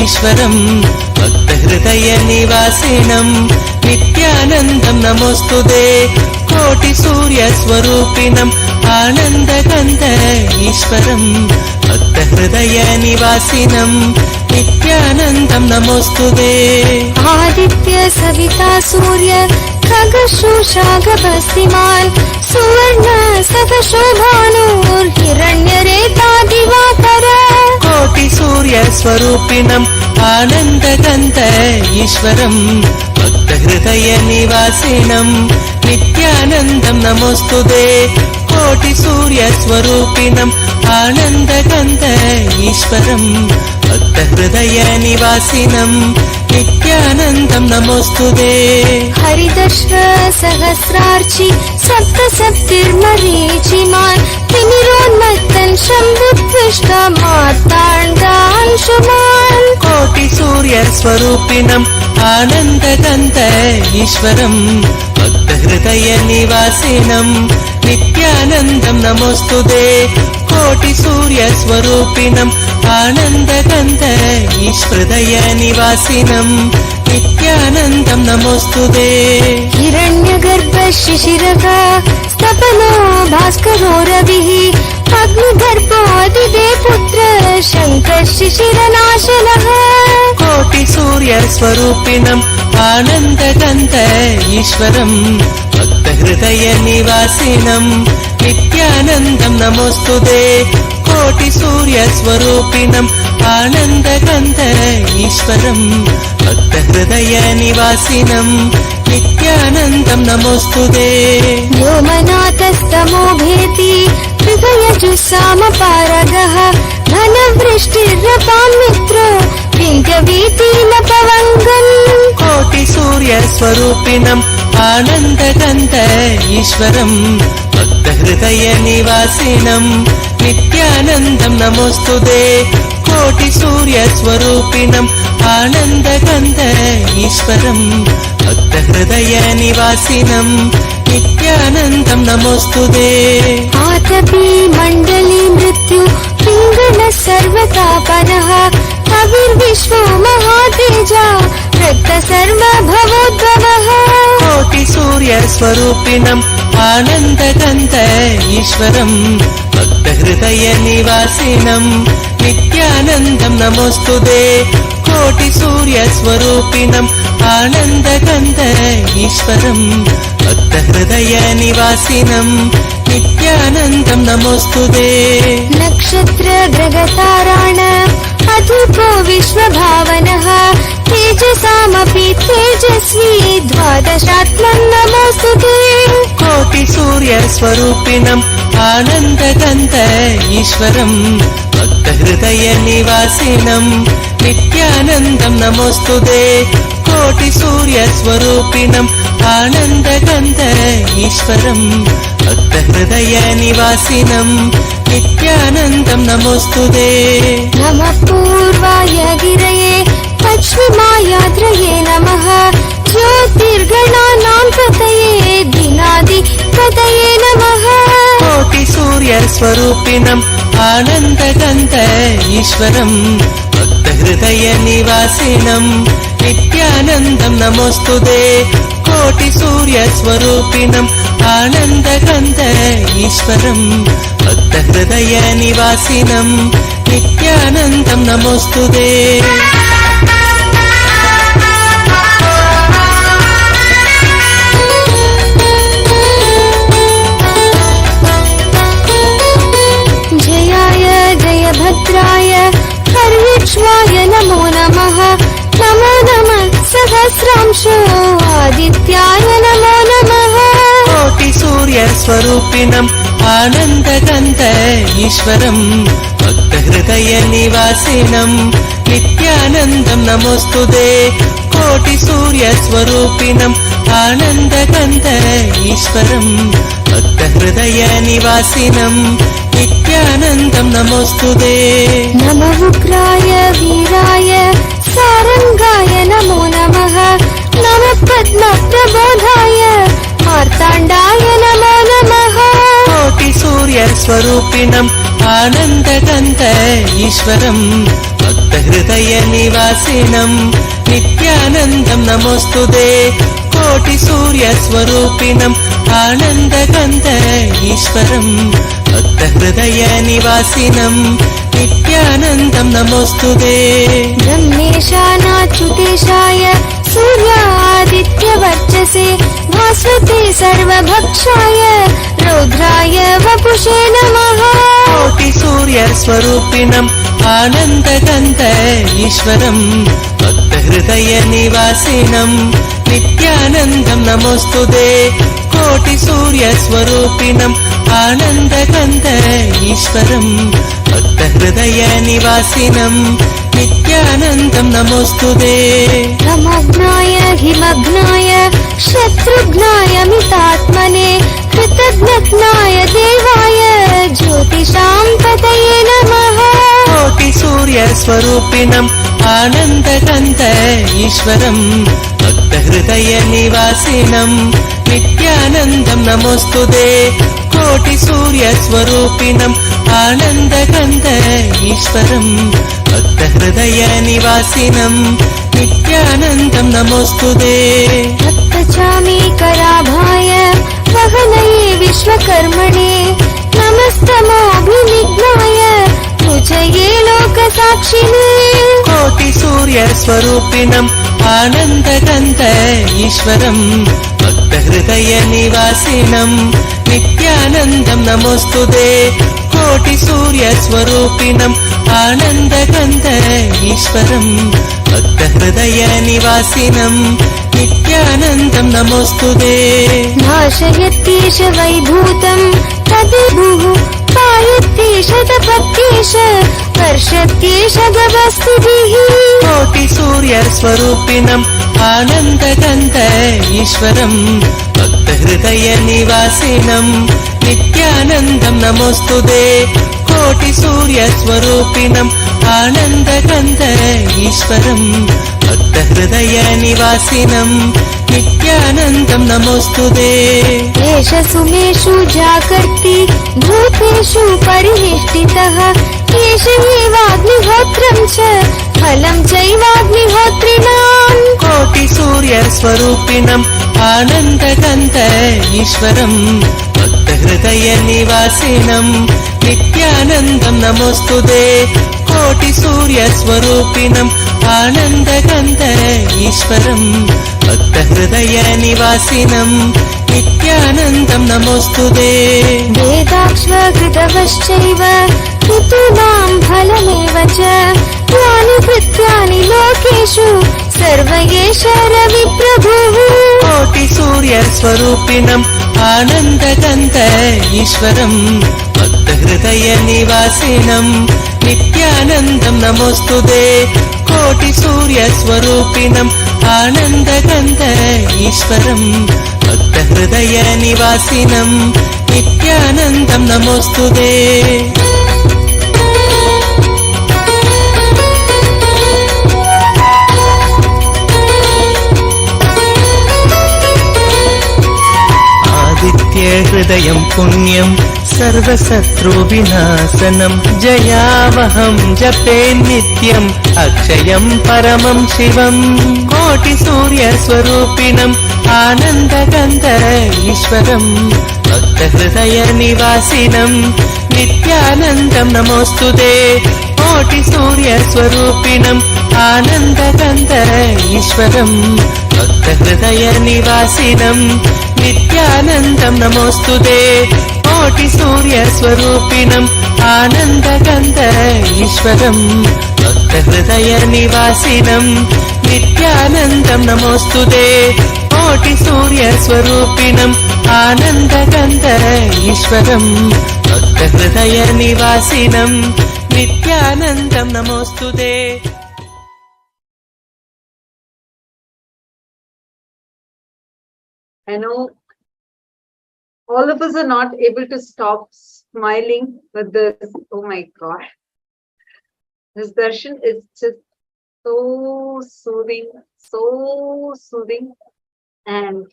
ईश्वरं भक्तहृदयनिवासिनं नित्यानन्दं नमोऽस्तुते कोटिसूर्यस्वरूपिणम् आनन्दगन्ध ईश्वरं भक्तहृदयनिवासिनं नित्यानन्दं नमोऽस्तुते आदित्य सविता सूर्य खगशोषागभस्तिमान् सुवर्ण सदशोभानुर्हिरण्यरेता दिवाकर कोटिसूर्यस्वरूपिणम् आनन्दगन्ध ईश्वरं भक्तहृदयनिवासिनं नित्यानन्दं नमोऽस्तुते कोटिसूर्यस्वरूपिणम् आनन्दगन्ध ईश्वरं भक्तहृदयनिवासिनं नित्यानन्दं नमोऽस्तुते हरिदर्श सहस्रार्चि सप्तसप्तिर्मरीचिमान् तिमिरोन्मत्तन् शम्भुत्विष्ट मार्ताण्डांशुमान् कोटिसूर्यस्वरूपिणम् आनन्दगन्ध ईश्वरं भक्तहृदयनिवासिनं नित्यानन्दं नमोऽस्तुते कोटिसूर्यस्वरूपिणम् आनन्दगन्ध ईश्वरदयनिवासिनं नित्यानन्दं नमोऽस्तुते हिरण्यगर्भ शिशिरः तपनो भास्करो रविः अग्निगर्भोऽदिते पुत्र शङ्कर शिशिरनाशनः कोटि सूर्य स्वरूपिणम् आनन्दगन्त ईश्वरम् भक्तहृदय निवासिनम् नित्यानन्दम् नमोऽस्तुते कोटि सूर्य स्वरूपिणम् आनन्दगन्त ईश्वरम् भक्तहृदय निवासिनम् नित्यानन्दम् नमोऽस्तुते व्योमनाथस्तमो भेति हृदयजुस्सामपारगः धनवृष्टिरपान् मित्र विन्ध्यवीतीनपवङ्गन् कोटि सूर्य स्वरूपिणम् आनन्दगन्त ईश्वरम् भक्तहृदय निवासिनम् नित्यानन्दम् नमोऽस्तुते कोटि सूर्य स्वरूपिणम् आनन्दगन्त ईश्वरम् भक्तहृदय निवासिनम् नित्यानन्दम् नमोऽस्तुते आतपी मण्डली मृत्यु पिङ्गल सर्वतापनः अविर्विश्वो महातेजा रक्त सर्वभवोद्भवः कोटि सूर्य स्वरूपिणम् आनन्दगन्त ईश्वरम् भक्तहृदय निवासिनम् नित्यानन्दम् नमोऽस्तुते कोटि सूर्य स्वरूपिणम् आनन्दगन्त ईश्वरम् भक्तहृदय निवासिनम् नित्यानन्दम् नमोऽस्तुते नक्षत्र ग्रहताराण अधूपो विश्वभावनः तेजसामपि तेजस्वी द्वादशात्मन् नमोऽस्तुते कोटि सूर्य स्वरूपिणम् आनन्दगन्त ईश्वरम् भक्तहृदय निवासिनम् नित्यानन्दम् नमोऽस्तुते कोटि सूर्य स्वरूपिणम् आनन्दगन्त ईश्वरम् भक्तहृदय निवासिनम् नित्यानन्दम् नमोऽस्तुते नमः पूर्वाय गिरये पश्चिमायाद्रये नमः ज्योतिर्गणानां पतये दिनादिपतये नमः कोटि सूर्य स्वरूपिणम् आनन्दगन्त ईश्वरम् भक्तहृदय निवासिनम् नित्यानन्दम् नमोऽस्तुते कोटि सूर्य स्वरूपिणम् आनन्दगन्त ईश्वरम् भक्तहृदय निवासिनम् नित्यानन्दम् नमोऽस्तुते जयाय जयभद्राय हर्विक्ष्वाय नमो नमः नमो नमः सहस्रांशो आदित्याय नमो नमः कोटि सूर्य स्वरूपिणम् आनन्दगन्त ईश्वरम् भक्तहृदय निवासिनम् नित्यानन्दम् नमोऽस्तुते कोटि सूर्य स्वरूपिणम् आनन्दगन्त ईश्वरम् भक्तहृदय निवासिनम् नित्यानन्दम् नमोऽस्तुते नमः उग्राय वीराय सारङ्गाय नमो नमः नमः पद्मप्रबोधाय मार्ताण्डाय नमो नमः कोटि सूर्य स्वरूपिणम् आनन्दगन्त ईश्वरम् भक्तहृदय निवासिनम् नित्यानन्दम् नमोऽस्तुते कोटि सूर्य स्वरूपिणम् आनन्दगन्त ईश्वरम् भक्तहृदय निवासिनम् नित्यानन्दम् नमोऽस्तुते ब्रह्मेशानाच्युतेशाय सूर्यादित्यवर्चसे भास्वते सर्वभक्षाय रौद्राय वपुषे नमः कोटि सूर्य स्वरूपिणम् आनन्दगन्त ईश्वरम् भक्तहृदय निवासिनम् नित्यानन्दम् नमोऽस्तुते कोटि सूर्य स्वरूपिणम् आनन्दगन्त ईश्वरम् भक्तहृदय निवासिनम् नित्यानन्दम् नमोऽस्तुते समग्नाय हिमग्नाय शत्रुघ्नाय मितात्मने कृतघ्नाय देवाय ज्योतिषां पतये नमः कोटि सूर्य स्वरूपिणम् आनन्दगन्त ईश्वरम् भक्तहृदय निवासिनम् नित्यानन्दम् नमोऽस्तुते कोटि सूर्य स्वरूपिणम् आनन्दगन्त ईश्वरम् भक्तहृदय निवासिनम् नित्यानन्दम् नमोऽस्तुते भक्तचामीकराभाय वहनये विश्वकर्मणे नमस्तमोऽभिनिघ्नाय मुचये लोकसाक्षिणे कोटि सूर्य स्वरूपिणम् आनन्दगन्ध ईश्वरम् भक्तहृदय निवासिनम् नित्यानन्दम् नमोऽस्तुते कोटि सूर्य स्वरूपिणम् आनन्दगन्ध ईश्वरम् भक्तहृदय निवासिनम् नित्यानन्दम् नमोऽस्तुते नाशयत्येष वैभूतम् तदिभुः पायत्येष तपत्येष वर्षत्येष गवस्तुभिः कोटि सूर्य स्वरूपिणम् आनन्दगन्ध ईश्वरम् भक्तहृदय निवासिनम् नित्यानन्दम् नमोऽस्तुते कोटि सूर्य स्वरूपिणम् आनन्दगन्ध ईश्वरम् भक्तहृदय निवासिनम् नित्यानन्दम् नमोऽस्तुते एष सुमेषु जागर्ति भूतेषु परिनिष्ठितः एष एवाग्निहोत्रम् च फलम् चैवाग्निहोत्रिणाम् कोटि सूर्य स्वरूपिणम् आनन्दगन्ध ईश्वरम् भक्तहृदय निवासिनम् नित्यानन्दम् नमोऽस्तुते कोटि सूर्य स्वरूपिणम् आनन्दगन्ध ईश्वरम् भक्तहृदय निवासिनम् नित्यानन्दम् नमोऽस्तुते वेदाक्ष्वकृतवश्चैव ऋतूनां फलमेव च यानि कृत्यानि लोकेषु सर्व एष रविप्रभुः कोटि सूर्य स्वरूपिणम् आनन्दगन्ध ईश्वरम् भक्तहृदय निवासिनम् नित्यानन्दम् नमोऽस्तुते कोटि सूर्य स्वरूपिणम् आनन्दगन्ध ईश्वरम् भक्तहृदय निवासिनम् नित्यानन्दम् नमोऽस्तुते हृदयम् पुण्यम् सर्वशत्रुविनाशनम् जयावहम् जपे नित्यम् अक्षयम् परमम् शिवम् कोटि सूर्य स्वरूपिणम् आनन्दगन्ध ईश्वरम् भक्तहृदय निवासिनम् नित्यानन्दम् नमोऽस्तुते कोटि सूर्य स्वरूपिणम् आनन्दगन्ध ईश्वरम् भक्तहृदय निवासिनम् नित्यानन्दम् नमोऽस्तुते कोटि सूर्य स्वरूपिणम् आनन्दगन्ध ईश्वरम् भक्तहृदय निवासिनम् नित्यानन्दम् नमोऽस्तुते कोटि सूर्य स्वरूपिणम् आनन्दगन्ध ईश्वरम् भक्तहृदय निवासिनम् नित्यानन्दम् नमोऽस्तुते I know all of us are not able to stop smiling with this. Oh my God. This darshan is just so soothing, and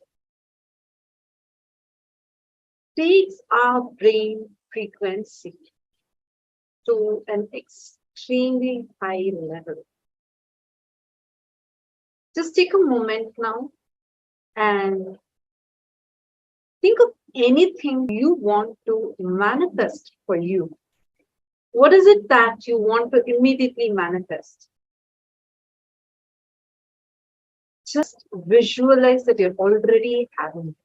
takes our brain frequency to an extremely high level. Just take a moment now and think of anything you want to manifest for you. What is it that you want to immediately manifest? Just visualize that you're already having it.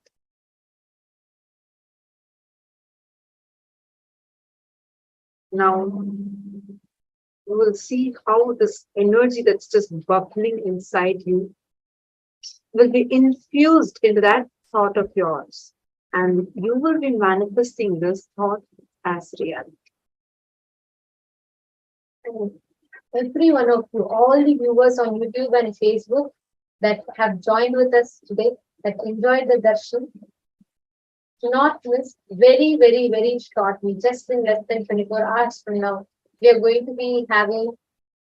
Now, you will see how this energy that's just bubbling inside you will be infused into that thought of yours. And you will be manifesting this thought as reality. And every one of you, all the viewers on YouTube and Facebook that have joined with us today, that enjoyed the darshan, do not miss very, very, very shortly, just in less than 24 hours from now, we are going to be having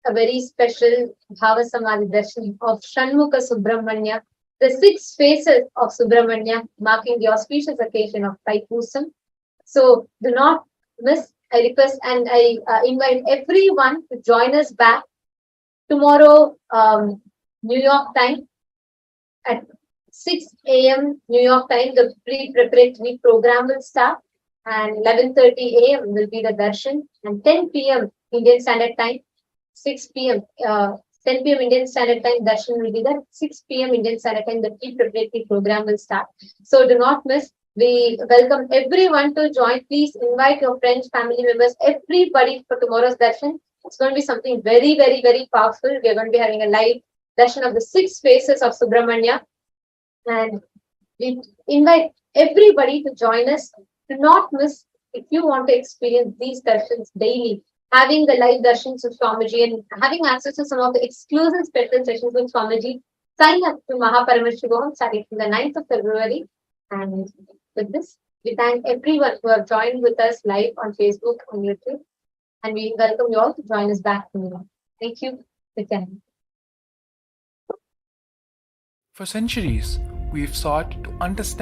a very special Bhava Samadhi darshan of Shanmukha Subramanya, the 6 faces of Subramanya, marking the auspicious occasion of Thaipusam. So do not miss. I request and I invite everyone to join us back tomorrow, New York time at 6 a.m. New York time, the pre-preparatory program will start, and 11:30 a.m. will be the darshan, and 10 p.m. Indian Standard Time, 6 p.m. 10 p.m. Indian Standard Time, darshan will be there. 6 p.m. Indian Standard Time, the pre-preparatory program will start. So do not miss. We welcome everyone to join. Please invite your friends, family members, everybody for tomorrow's darshan. It's going to be something very, very, very powerful. We're going to be having a live darshan of the 6 faces of Subramanya. And we invite everybody to join us. Do not miss if you want to experience these darshans daily, having the live darshans with Swamiji and having access to some of the exclusive special sessions with Swamiji. Sign up to Paramashivam starting from the 9th of February. And with this, we thank everyone who have joined with us live on Facebook, on YouTube. And we welcome you all to join us back tomorrow. Thank you. Nithyananda. For centuries, we've sought to understand